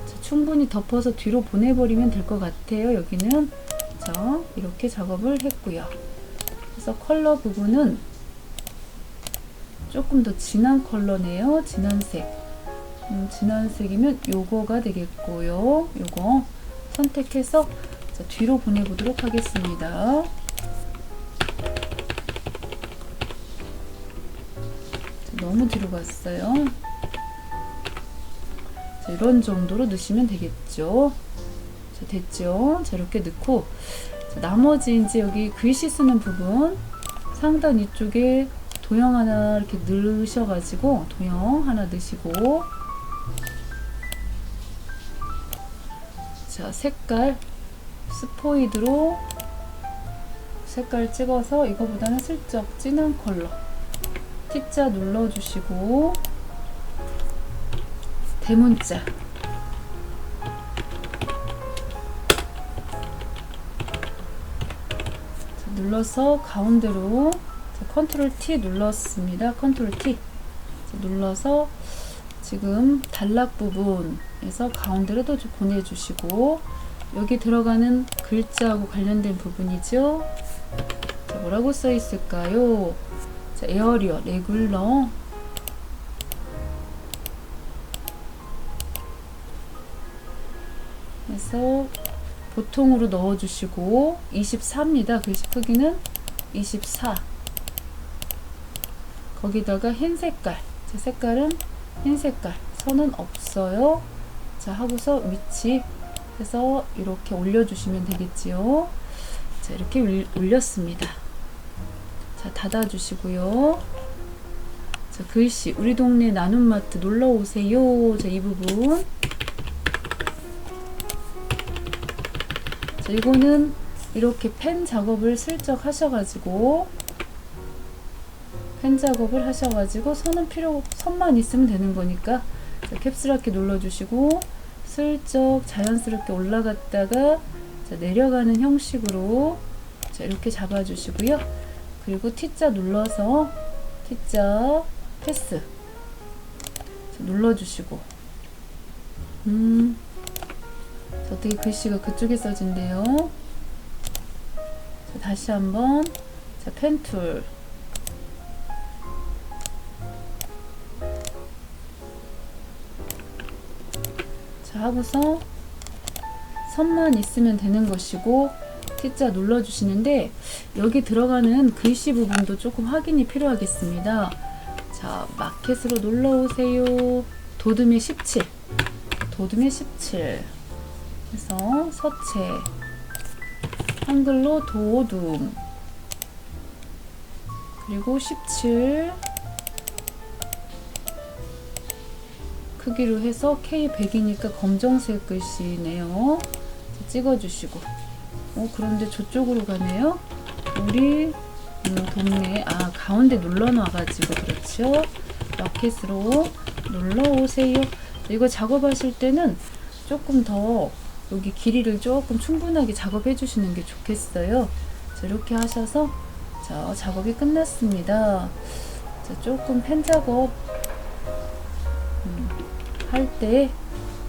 자, 충분히 덮어서 뒤로 보내버리면 될 것 같아요. 여기는 자, 이렇게 작업을 했고요. 그래서 컬러 부분은 조금 더 진한 컬러네요. 진한 색. 진한 색이면 요거가 되겠고요. 요거 선택해서 자, 뒤로 보내보도록 하겠습니다. 자, 너무 뒤로 갔어요. 자, 이런 정도로 넣으시면 되겠죠. 자, 됐죠? 자, 이렇게 넣고, 자, 나머지 이제 여기 글씨 쓰는 부분 상단 이쪽에 도형 하나 이렇게 넣으셔가지고 도형 하나 넣으시고, 자, 색깔 스포이드로 색깔 찍어서 이거보다는 슬쩍 진한 컬러 T자 눌러주시고, 대문자 눌러서 가운데로 컨트롤 T 눌렀습니다. 컨트롤 T 눌러서 지금 단락 부분에서 가운데로도 좀 보내주시고, 여기 들어가는 글자하고 관련된 부분이죠. 자, 뭐라고 써 있을까요? 자, 에어리어, 레귤러. 그래서 보통으로 넣어주시고 24입니다. 글씨 크기는 24. 거기다가 흰 색깔. 제 색깔은 흰 색깔. 선은 없어요. 자, 하고서 위치 해서 이렇게 올려주시면 되겠지요. 자, 이렇게 올렸습니다. 자, 닫아주시고요. 자, 글씨 우리 동네 나눔마트 놀러오세요. 자, 이 부분. 자, 이거는 이렇게 펜 작업을 슬쩍 하셔가지고 선만 있으면 되는 거니까, 자, 캡슐하기 눌러주시고 슬쩍 자연스럽게 올라갔다가 자, 내려가는 형식으로 자, 이렇게 잡아주시고요. 그리고 T자 눌러서 T자 패스 자, 눌러주시고, 자, 어떻게 글씨가 그쪽에 써진대요. 자, 다시 한번 자, 펜툴 자, 하고서 선만 있으면 되는 것이고 T자 눌러주시는데, 여기 들어가는 글씨 부분도 조금 확인이 필요하겠습니다. 자, 마켓으로 놀러오세요. 도둠의 17 해서 서체 한글로 도둠, 그리고 17 크기로 해서 K100이니까 검정색 글씨네요. 찍어주시고, 그런데 저쪽으로 가네요. 우리 동네 가운데 눌러 놔가지고 그렇죠. 마켓으로 놀러 오세요. 이거 작업하실 때는 조금 더 여기 길이를 조금 충분하게 작업해 주시는 게 좋겠어요. 자, 이렇게 하셔서 자, 작업이 끝났습니다. 자, 조금 펜 작업 할 때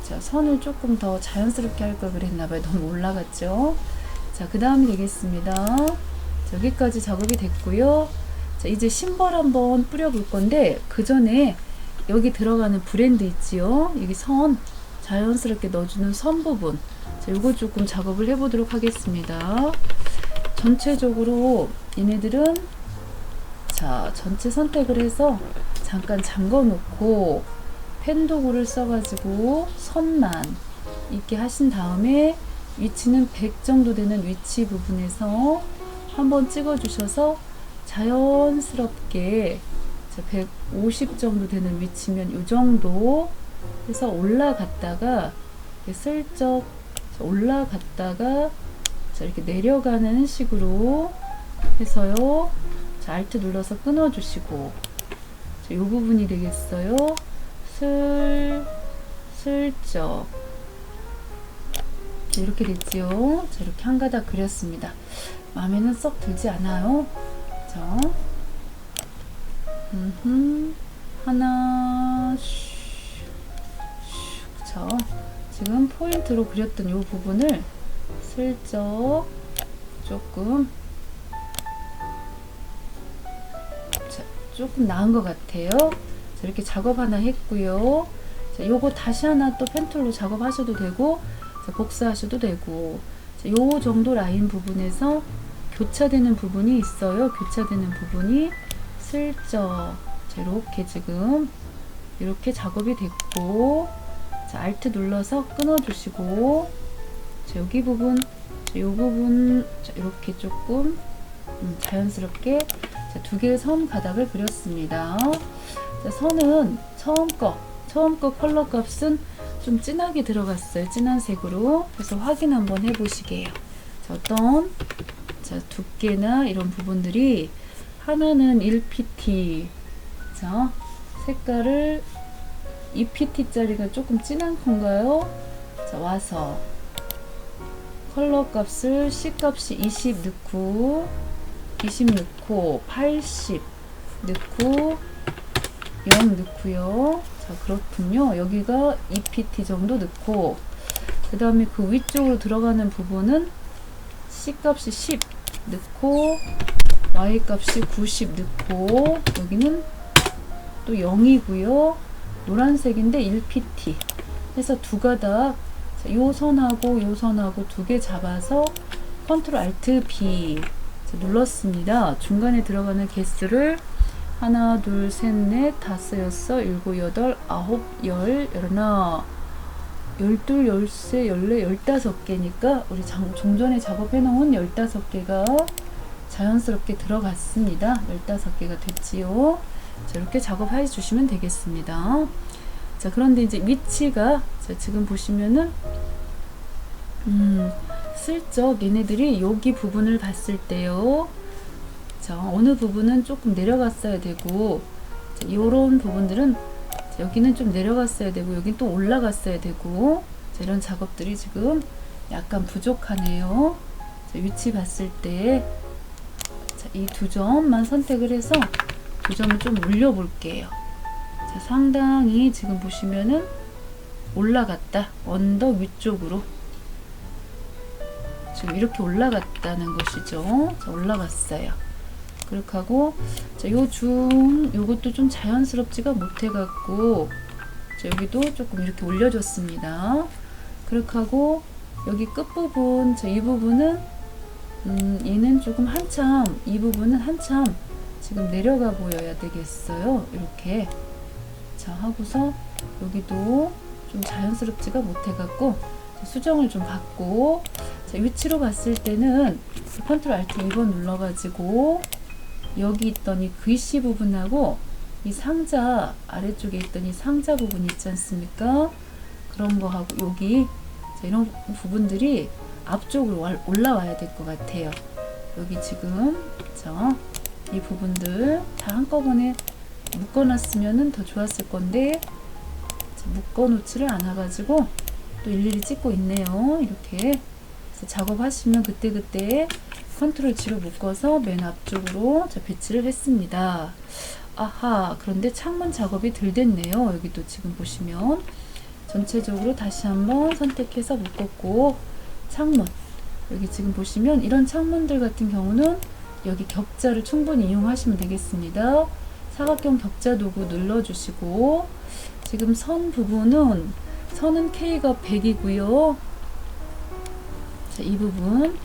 자, 선을 조금 더 자연스럽게 할 걸 그랬나봐요. 너무 올라갔죠. 자, 그 다음이 되겠습니다. 자, 여기까지 작업이 됐고요. 자, 이제 심벌 한번 뿌려볼 건데 그 전에 여기 들어가는 브랜드 있지요. 여기 선 자연스럽게 넣어주는 선 부분, 자, 요거 조금 작업을 해보도록 하겠습니다. 전체적으로 얘네들은 자, 전체 선택을 해서 잠깐 잠궈 놓고 펜 도구를 써가지고 선만 있게 하신 다음에 위치는 100 정도 되는 위치 부분에서 한번 찍어 주셔서 자연스럽게 150 정도 되는 위치면 이 정도 해서 올라갔다가 슬쩍 올라갔다가 자, 이렇게 내려가는 식으로 해서요. 자, 알트 눌러서 끊어 주시고 자, 이 부분이 되겠어요. 슬쩍 이렇게 됐지요. 자, 이렇게 한 가닥 그렸습니다. 마음에는 썩 들지 않아요. 자, 하나, 자, 지금 포인트로 그렸던 이 부분을 슬쩍 조금 자, 조금 나은 것 같아요. 자, 이렇게 작업 하나 했고요. 자, 요거 다시 하나 또 펜툴로 작업하셔도 되고 자, 복사하셔도 되고 자, 요 정도 라인 부분에서 교차되는 부분이 있어요. 교차되는 부분이 슬쩍 자, 이렇게 지금 이렇게 작업이 됐고 자, 알트 눌러서 끊어 주시고 자, 여기 부분 자, 요 부분 자, 이렇게 조금 자연스럽게 자, 두 개의 선 가닥을 그렸습니다. 자, 선은 처음 거 컬러 값은 좀 진하게 들어갔어요. 진한 색으로. 그래서 확인 한번 해보시게요. 자, 어떤 자, 두께나 이런 부분들이 하나는 1pt 자, 색깔을 2pt 짜리가 조금 진한 건가요? 자, 와서 컬러 값을 C 값이 20 넣고 20 넣고 80 넣고 0 넣고요. 자, 그렇군요. 여기가 2pt 정도 넣고 그 다음에 그 위쪽으로 들어가는 부분은 C 값이 10 넣고 Y 값이 90 넣고 여기는 또 0이고요. 노란색인데 1pt 해서 두 가닥 자, 요 선하고 요 선하고 두 개 잡아서 컨트롤 알트 B 자, 눌렀습니다. 중간에 들어가는 개수를 하나, 둘, 셋, 넷, 다섯, 여섯, 일곱, 여덟, 아홉, 열, 열하나, 열둘, 열세, 열네, 15개니까 우리 종전에 작업해 놓은 15개가 자연스럽게 들어갔습니다. 15개가 됐지요. 자, 이렇게 작업해 주시면 되겠습니다. 자, 그런데 이제 위치가 자, 지금 보시면은 슬쩍 얘네들이 여기 부분을 봤을 때요. 자, 어느 부분은 조금 내려갔어야 되고 자, 요런 부분들은 자, 여기는 좀 내려갔어야 되고 여긴 또 올라갔어야 되고 자, 이런 작업들이 지금 약간 부족하네요. 자, 위치 봤을 때 이 두 점만 선택을 해서 두 점을 좀 올려 볼게요. 자, 상당히 지금 보시면은 올라갔다. 언덕 위쪽으로 지금 이렇게 올라갔다는 것이죠. 자, 올라갔어요. 그렇게 하고 자, 요것도 좀 자연스럽지가 못해 갖고 자, 여기도 조금 이렇게 올려줬습니다. 그렇게 하고 여기 끝부분 자, 이 부분은 얘는 조금 한참 이 부분은 한참 지금 내려가 보여야 되겠어요. 이렇게 자 하고서 여기도 좀 자연스럽지가 못해 갖고 수정을 좀 받고 자, 위치로 봤을 때는 컨트롤 알트 2번 눌러 가지고 여기 있던 이 글씨 부분하고 이 상자 아래쪽에 있던 이 상자 부분 있지 않습니까? 그런 거 하고 여기 자, 이런 부분들이 앞쪽으로 올라와야 될 것 같아요. 여기 지금 이 부분들 다 한꺼번에 묶어놨으면 더 좋았을 건데 묶어놓지를 않아가지고 또 일일이 찍고 있네요. 이렇게 그래서 작업하시면 그때그때 컨트롤 G로 묶어서 맨 앞쪽으로 배치를 했습니다. 아하, 그런데 창문 작업이 덜 됐네요. 여기도 지금 보시면 전체적으로 다시 한번 선택해서 묶었고, 창문 여기 지금 보시면 이런 창문들 같은 경우는 여기 격자를 충분히 이용하시면 되겠습니다. 사각형 격자 도구 눌러주시고, 지금 선 부분은 선은 K가 100이고요. 자, 이 부분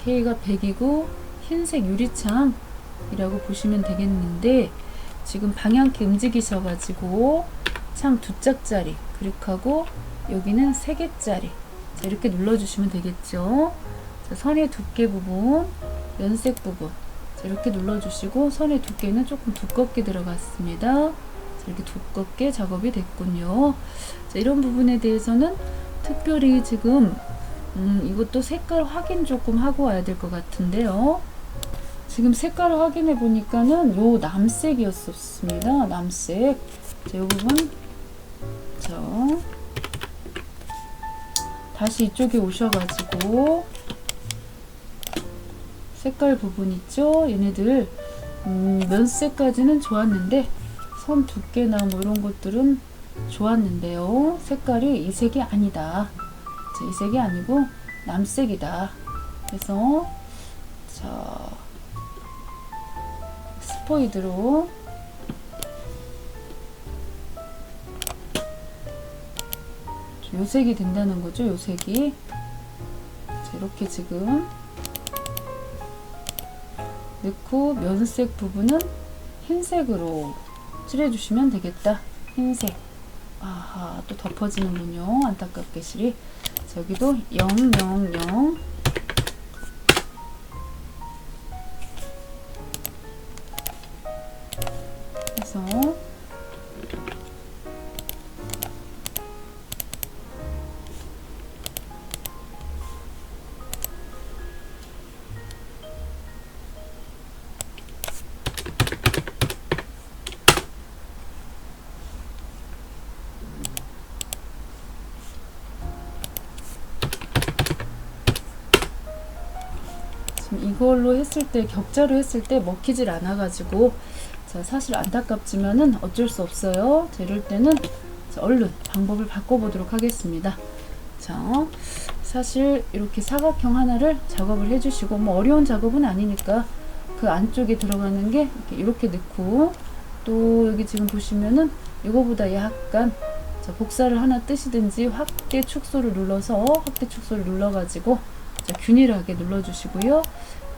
K가 100이고 흰색 유리창이라고 보시면 되겠는데, 지금 방향키 움직이셔가지고 창 2짝짜리 그립하고 여기는 3개짜리 이렇게 눌러주시면 되겠죠. 자, 선의 두께 부분, 연색 부분 이렇게 눌러주시고, 선의 두께는 조금 두껍게 들어갔습니다. 자, 이렇게 두껍게 작업이 됐군요. 자, 이런 부분에 대해서는 특별히 지금 이것도 색깔 확인 조금 하고 와야 될 것 같은데요. 지금 색깔을 확인해 보니까는 요 남색이었습니다. 남색. 자, 요 부분. 자, 다시 이쪽에 오셔가지고 색깔 부분 있죠? 얘네들 면색까지는 좋았는데 선 두께나 뭐 이런 것들은 좋았는데요. 색깔이 이 색이 아니다. 자, 이 색이 아니고 남색이다. 그래서 자, 스포이드로 요 색이 된다는 거죠. 요 색이. 자, 이렇게 지금 넣고 면색 부분은 흰색으로 칠해주시면 되겠다. 흰색. 아하, 또 덮어지는군요. 안타깝게 실이. 자, 여기도 000 해서 이걸로 했을 때, 격자로 했을 때 먹히질 않아 가지고 자, 사실 안타깝지만은 어쩔 수 없어요. 자, 이럴 때는 자, 얼른 방법을 바꿔보도록 하겠습니다. 자, 사실 이렇게 사각형 하나를 작업을 해주시고, 뭐 어려운 작업은 아니니까 그 안쪽에 들어가는 게 이렇게 넣고, 또 여기 지금 보시면은 이거보다 약간 자, 복사를 하나 뜨시든지 확대 축소를 눌러가지고 자, 균일하게 눌러주시고요.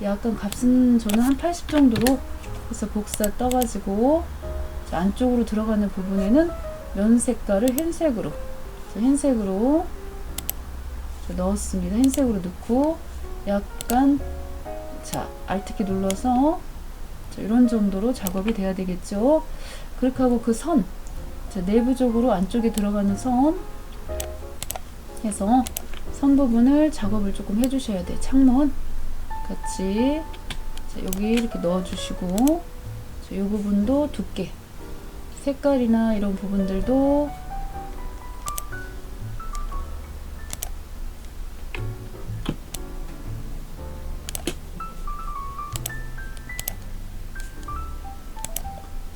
약간 값은 저는 한 80 정도로 해서 복사 떠가지고 자, 안쪽으로 들어가는 부분에는 면 색깔을 흰색으로 자, 넣었습니다. 흰색으로 넣고 약간 자, Alt키 눌러서 자, 이런 정도로 작업이 돼야 되겠죠. 그렇게 하고 그 선, 자, 내부적으로 안쪽에 들어가는 선 해서 선 부분을 작업을 조금 해주셔야 돼요. 창문 같이 자, 여기 이렇게 넣어주시고, 자, 이 부분도 두께, 색깔이나 이런 부분들도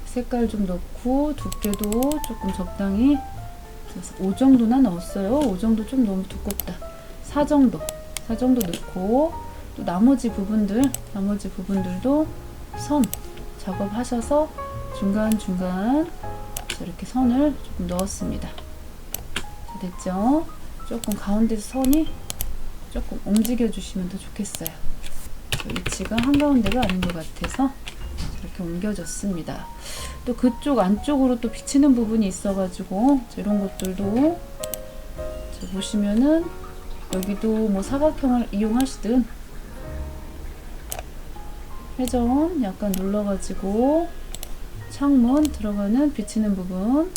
색깔 좀 넣고 두께도 조금 적당히 5 정도나 넣었어요. 5 정도 좀 너무 두껍다. 4 정도 넣고, 또 나머지 부분들도 선 작업하셔서 중간중간 이렇게 선을 조금 넣었습니다. 자, 됐죠? 조금 가운데서 선이 조금 움직여 주시면 더 좋겠어요. 위치가 한가운데가 아닌 것 같아서 이렇게 옮겨졌습니다. 또 그쪽 안쪽으로 또 비치는 부분이 있어가지고 이런 것들도 보시면은 여기도 뭐 사각형을 이용하시든 회전 약간 눌러가지고 창문 들어가는 비치는 부분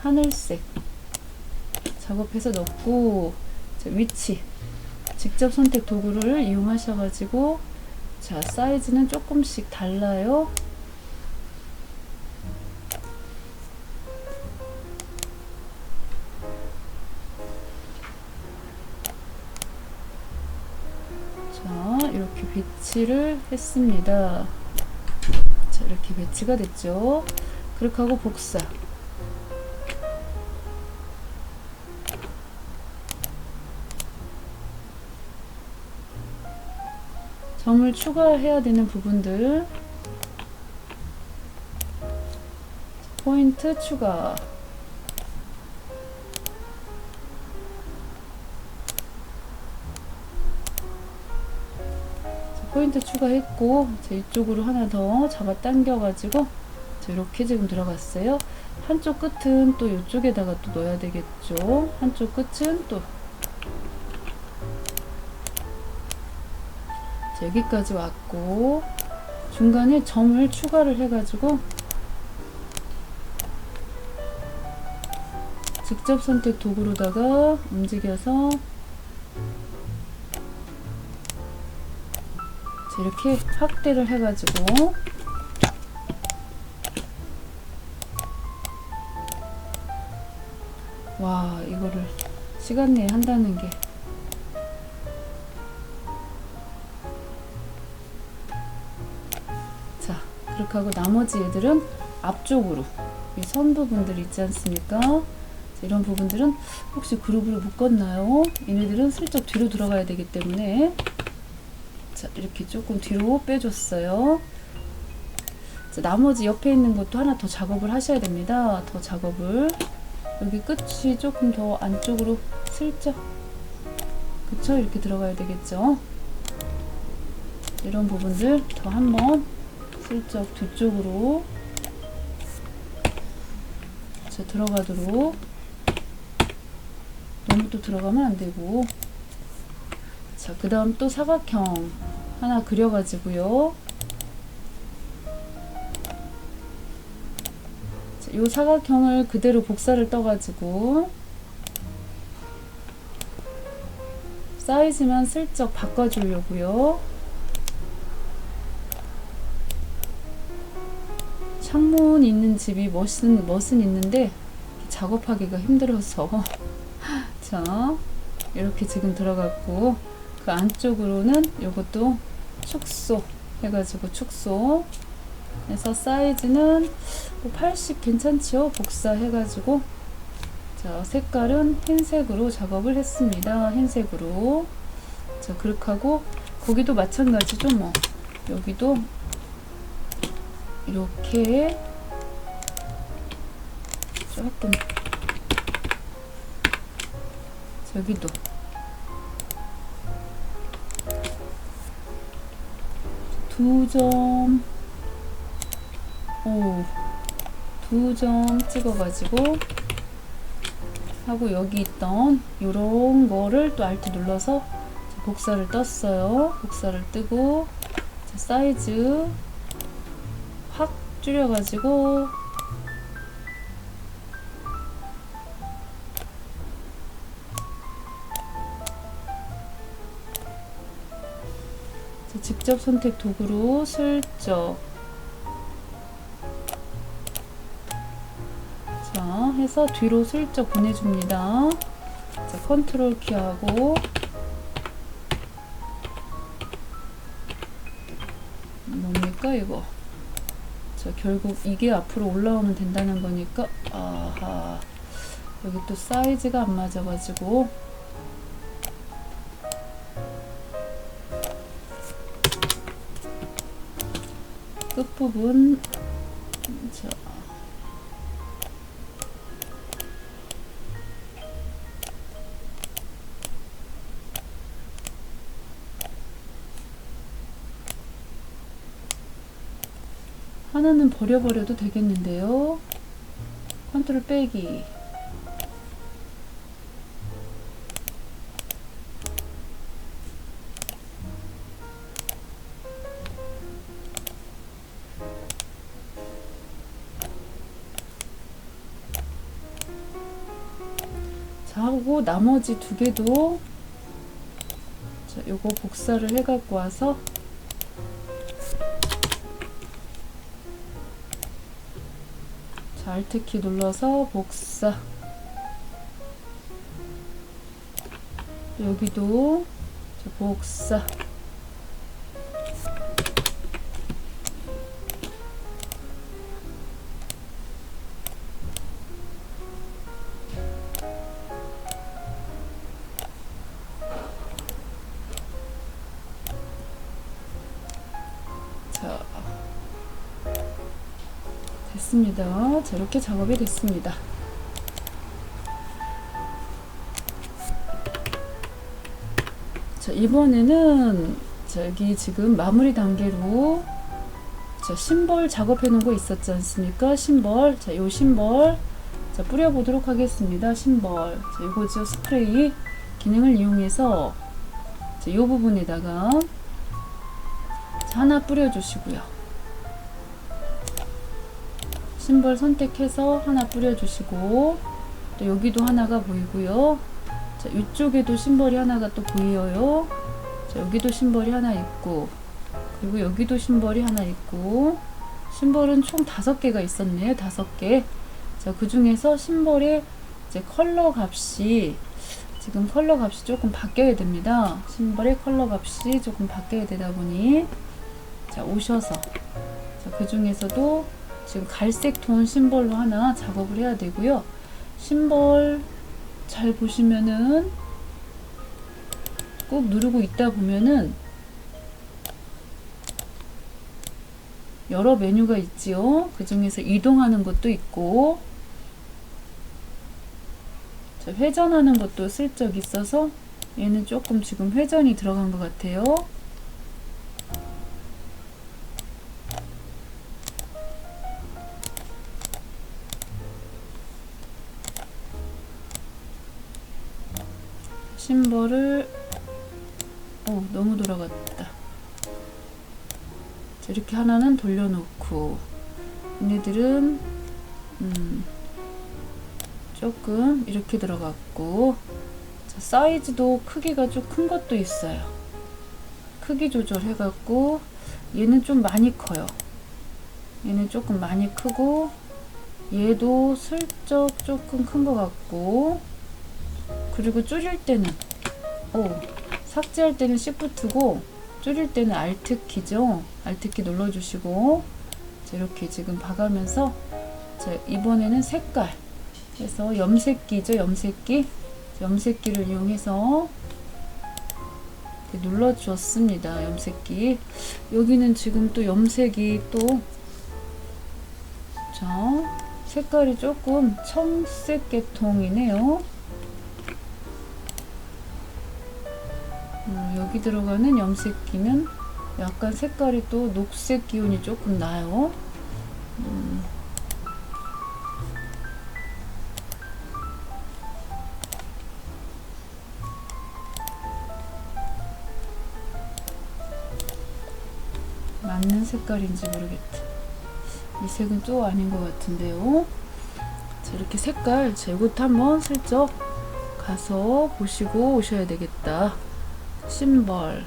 하늘색 작업해서 넣고, 자, 위치 직접 선택 도구를 이용하셔가지고, 자, 사이즈는 조금씩 달라요. 자, 이렇게 배치를 했습니다. 자, 이렇게 배치가 됐죠. 그렇게 하고 복사. 점을 추가해야 되는 부분들, 포인트 추가. 포인트 추가했고, 이쪽으로 하나 더 잡아 당겨 가지고 이렇게 지금 들어갔어요. 한쪽 끝은 또 이쪽에다가 또 넣어야 되겠죠. 한쪽 끝은 또 여기까지 왔고, 중간에 점을 추가를 해가지고 직접 선택 도구로다가 움직여서 이렇게 확대를 해가지고, 와, 이거를 시간 내에 한다는 게, 자, 그렇게 하고 나머지 얘들은 앞쪽으로 이 선 부분들 있지 않습니까? 이런 부분들은 혹시 그룹으로 묶었나요? 얘네들은 슬쩍 뒤로 들어가야 되기 때문에, 자, 이렇게 조금 뒤로 빼줬어요. 자, 나머지 옆에 있는 것도 하나 더 작업을 하셔야 됩니다. 더 작업을, 여기 끝이 조금 더 안쪽으로 슬쩍, 그쵸? 이렇게 들어가야 되겠죠? 이런 부분들 더 한번 슬쩍 뒤쪽으로, 자, 들어가도록. 너무 또 들어가면 안 되고. 자, 그 다음 또 사각형 하나 그려가지고요. 자, 요 사각형을 그대로 복사를 떠가지고 사이즈만 슬쩍 바꿔주려고요. 창문 있는 집이 멋은 있는데 작업하기가 힘들어서 자, 이렇게 지금 들어갔고, 그 안쪽으로는 요것도 축소 해가지고 축소 해서 사이즈는 80 괜찮죠? 복사 해가지고, 자, 색깔은 흰색으로 작업을 했습니다. 흰색으로. 자, 그렇게 하고, 거기도 마찬가지죠, 뭐. 여기도 이렇게 조금, 여기도 두 점 찍어가지고 하고, 여기 있던 요런 거를 또 Alt 눌러서 복사를 떴어요. 복사를 뜨고, 자, 사이즈 확 줄여가지고, 자, 직접 선택 도구로 슬쩍, 자, 해서 뒤로 슬쩍 보내줍니다. 자, 컨트롤 키하고, 뭡니까 이거? 자, 결국 이게 앞으로 올라오면 된다는 거니까, 아하, 여기 또 사이즈가 안 맞아가지고, 끝부분, 자, 하나는 버려버려도 되겠는데요. 컨트롤 빼기. 자, 하고 나머지 두 개도 자, 요거 복사를 해 갖고 와서 자, Alt키 눌러서 복사. 여기도 자, 복사. 자, 됐습니다. 자, 이렇게 작업이 됐습니다. 자, 이번에는 저기 지금 마무리 단계로 자, 심벌 작업해 놓은 거 있었지 않습니까? 심벌. 자, 요 심벌 자, 뿌려 보도록 하겠습니다. 심벌. 자, 이거죠. 스프레이 기능을 이용해서 자, 요 부분에다가 자, 하나 뿌려 주시고요. 심벌 선택해서 하나 뿌려 주시고 또 여기도 하나가 보이고요. 자, 이쪽에도 심벌이 하나가 또 보여요. 자, 여기도 심벌이 하나 있고, 그리고 여기도 심벌이 하나 있고, 심벌은 총 5개가 있었네요. 5개. 자, 그 중에서 심벌의 이제 컬러 값이, 지금 컬러 값이 조금 바뀌어야 됩니다. 심벌의 컬러 값이 조금 바뀌어야 되다 보니, 자, 오셔서, 자, 그 중에서도 지금 갈색 톤 심벌로 하나 작업을 해야 되고요. 심벌, 잘 보시면은 꾹 누르고 있다 보면은 여러 메뉴가 있지요. 그 중에서 이동하는 것도 있고 자, 회전하는 것도 슬쩍 있어서 얘는 조금 지금 회전이 들어간 것 같아요. 심벌을 너무 돌아갔다. 자, 이렇게 하나는 돌려놓고 얘네들은 조금 이렇게 들어갔고 자, 사이즈도 크기가 좀 큰 것도 있어요. 크기 조절해 갖고 얘는 좀 많이 커요. 얘는 조금 많이 크고 얘도 슬쩍 조금 큰 것 같고 그리고 줄일 때는 삭제할 때는 Shift고 줄일 때는 Alt키죠. Alt키 눌러주시고 자, 이렇게 지금 봐가면서 자, 이번에는 색깔 그래서 염색기죠. 염색기를 이용해서 이렇게 눌러주었습니다. 염색기 여기는 지금 또 염색이 또 자, 색깔이 조금 청색 계통이네요. 여기 들어가는 염색기는 약간 색깔이 또 녹색 기운이 조금 나요. 맞는 색깔인지 모르겠다. 이 색은 또 아닌 것 같은데요. 자, 이렇게 색깔 자, 이것도 한번 슬쩍 가서 보시고 오셔야 되겠다. 심벌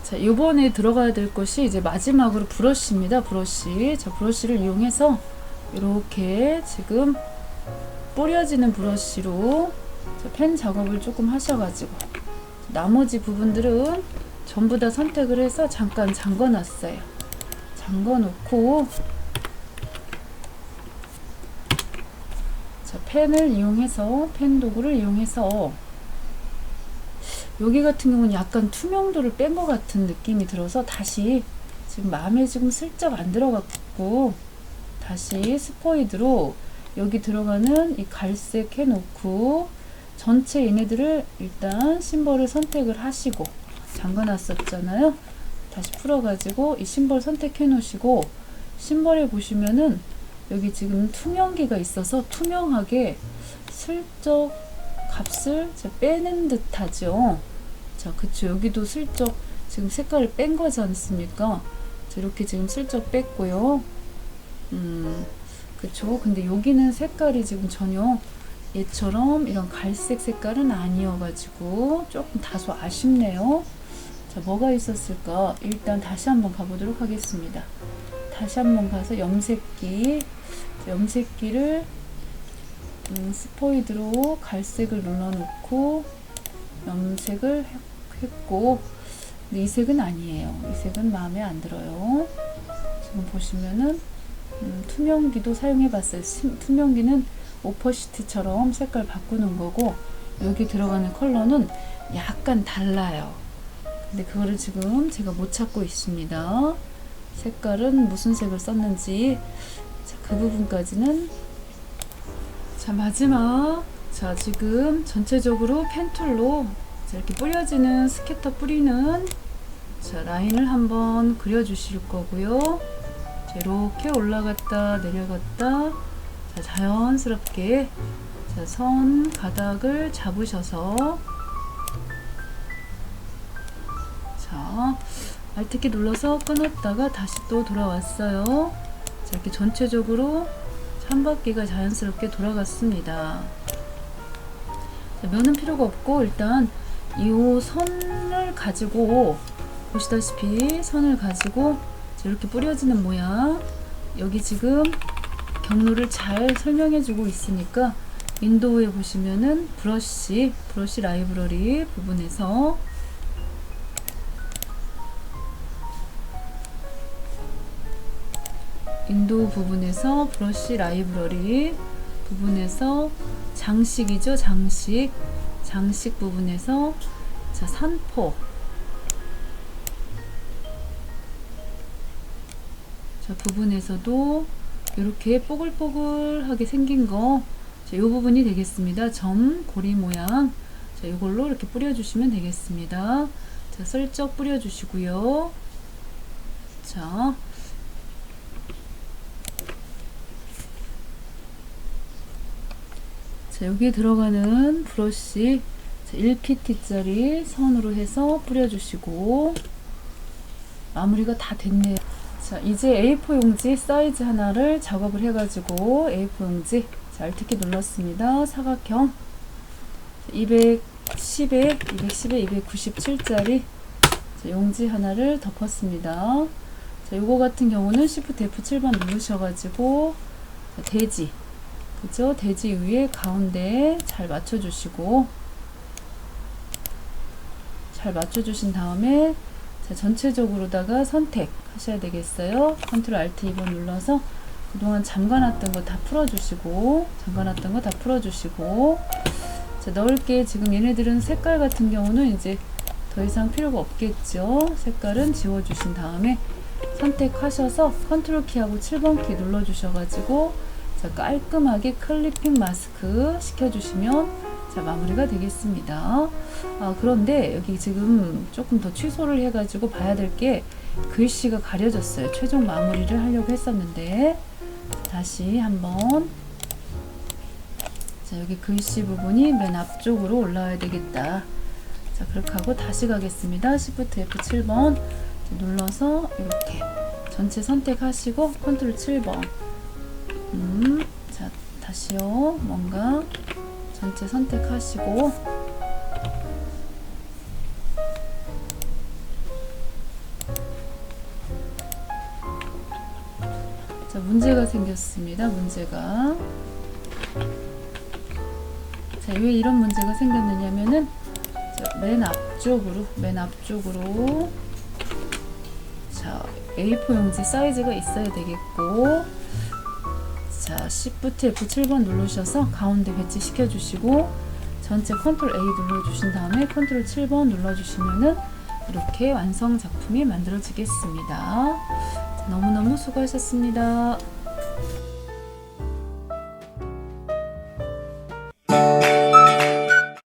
자, 이번에 들어가야 될 것이 이제 마지막으로 브러쉬입니다. 브러쉬. 자, 브러쉬를 이용해서 이렇게 지금 뿌려지는 브러쉬로 자, 펜 작업을 조금 하셔가지고 나머지 부분들은 전부 다 선택을 해서 잠깐 잠궈 놨어요. 잠궈 놓고 자, 펜을 이용해서 펜 도구를 이용해서 여기 같은 경우는 약간 투명도를 뺀 것 같은 느낌이 들어서 다시 지금 마음에 지금 슬쩍 안 들어갔고 다시 스포이드로 여기 들어가는 이 갈색 해놓고 전체 얘네들을 일단 심벌을 선택을 하시고 잠가 놨었잖아요. 다시 풀어가지고 이 심벌 선택해 놓으시고 심벌에 보시면은 여기 지금 투명기가 있어서 투명하게 슬쩍 값을 빼는 듯 하죠. 자, 그쵸. 여기도 슬쩍 지금 색깔을 뺀 거지 않습니까? 자, 이렇게 지금 슬쩍 뺐고요. 그쵸. 근데 여기는 색깔이 지금 전혀 얘처럼 이런 갈색 색깔은 아니어가지고 조금 다소 아쉽네요. 자, 뭐가 있었을까? 일단 다시 한번 가보도록 하겠습니다. 다시 한번 가서 염색기를 스포이드로 갈색을 눌러놓고 염색을 했고, 근데 이 색은 아니에요. 이 색은 마음에 안 들어요. 지금 보시면은 투명기도 사용해봤어요. 투명기는 오퍼시트처럼 색깔 바꾸는 거고, 여기 들어가는 컬러는 약간 달라요. 근데 그거를 지금 제가 못 찾고 있습니다. 색깔은 무슨 색을 썼는지. 자, 그 부분까지는. 자, 마지막. 자, 지금 전체적으로 펜툴로 이렇게 뿌려지는 스케터 뿌리는 자, 라인을 한번 그려 주실 거고요. 자, 이렇게 올라갔다 내려갔다. 자, 자연스럽게 자, 선 가닥을 잡으셔서 자, Alt키 눌러서 끊었다가 다시 또 돌아왔어요. 자, 이렇게 전체적으로 한 바퀴가 자연스럽게 돌아갔습니다. 자, 면은 필요가 없고 일단 이 선을 가지고 보시다시피 선을 가지고 이렇게 뿌려지는 모양, 여기 지금 경로를 잘 설명해 주고 있으니까 윈도우에 보시면은 브러쉬 라이브러리 부분에서 윈도우 부분에서 브러쉬 라이브러리 부분에서 장식이죠. 장식 부분에서 자, 산포 자, 부분에서도 이렇게 뽀글뽀글하게 생긴 거, 자, 이 부분이 되겠습니다. 점 고리 모양. 자, 이걸로 이렇게 뿌려주시면 되겠습니다. 자, 슬쩍 뿌려주시고요. 자, 여기에 들어가는 브러쉬 1pt짜리 선으로 해서 뿌려주시고, 마무리가 다 됐네요. 자, 이제 A4 용지 사이즈 하나를 작업을 해가지고 A4 용지 자, Alt키 눌렀습니다. 사각형 210에 297짜리 용지 하나를 덮었습니다. 자, 요거 같은 경우는 Shift F7번 누르셔가지고 자, 대지, 그죠? 대지 위에 가운데 잘 맞춰주시고, 잘 맞춰주신 다음에 자, 전체적으로다가 선택하셔야 되겠어요. Ctrl Alt 2번 눌러서 그동안 잠가놨던 거 다 풀어주시고, 자, 넓게 지금 얘네들은 색깔 같은 경우는 이제 더 이상 필요가 없겠죠. 색깔은 지워주신 다음에 선택하셔서 컨트롤 키하고 7번 키 눌러주셔가지고 자, 깔끔하게 클리핑 마스크 시켜주시면 자, 마무리가 되겠습니다. 그런데 여기 지금 조금 더 취소를 해가지고 봐야 될 게 글씨가 가려졌어요. 최종 마무리를 하려고 했었는데 다시 한번 자, 여기 글씨 부분이 맨 앞쪽으로 올라와야 되겠다. 자, 그렇게 하고 다시 가겠습니다. Shift F7번 눌러서 이렇게 전체 선택하시고 컨트롤 7번 자, 다시요. 뭔가 전체 선택하시고 자, 문제가 생겼습니다. 문제가 자, 왜 이런 문제가 생겼느냐면은 맨 앞쪽으로 자, A4 용지 사이즈가 있어야 되겠고, 자, Shift F7번 누르셔서 가운데 배치시켜 주시고 전체 Ctrl A 눌러주신 다음에 Ctrl 7번 눌러주시면은 이렇게 완성 작품이 만들어지겠습니다. 자, 너무너무 수고하셨습니다.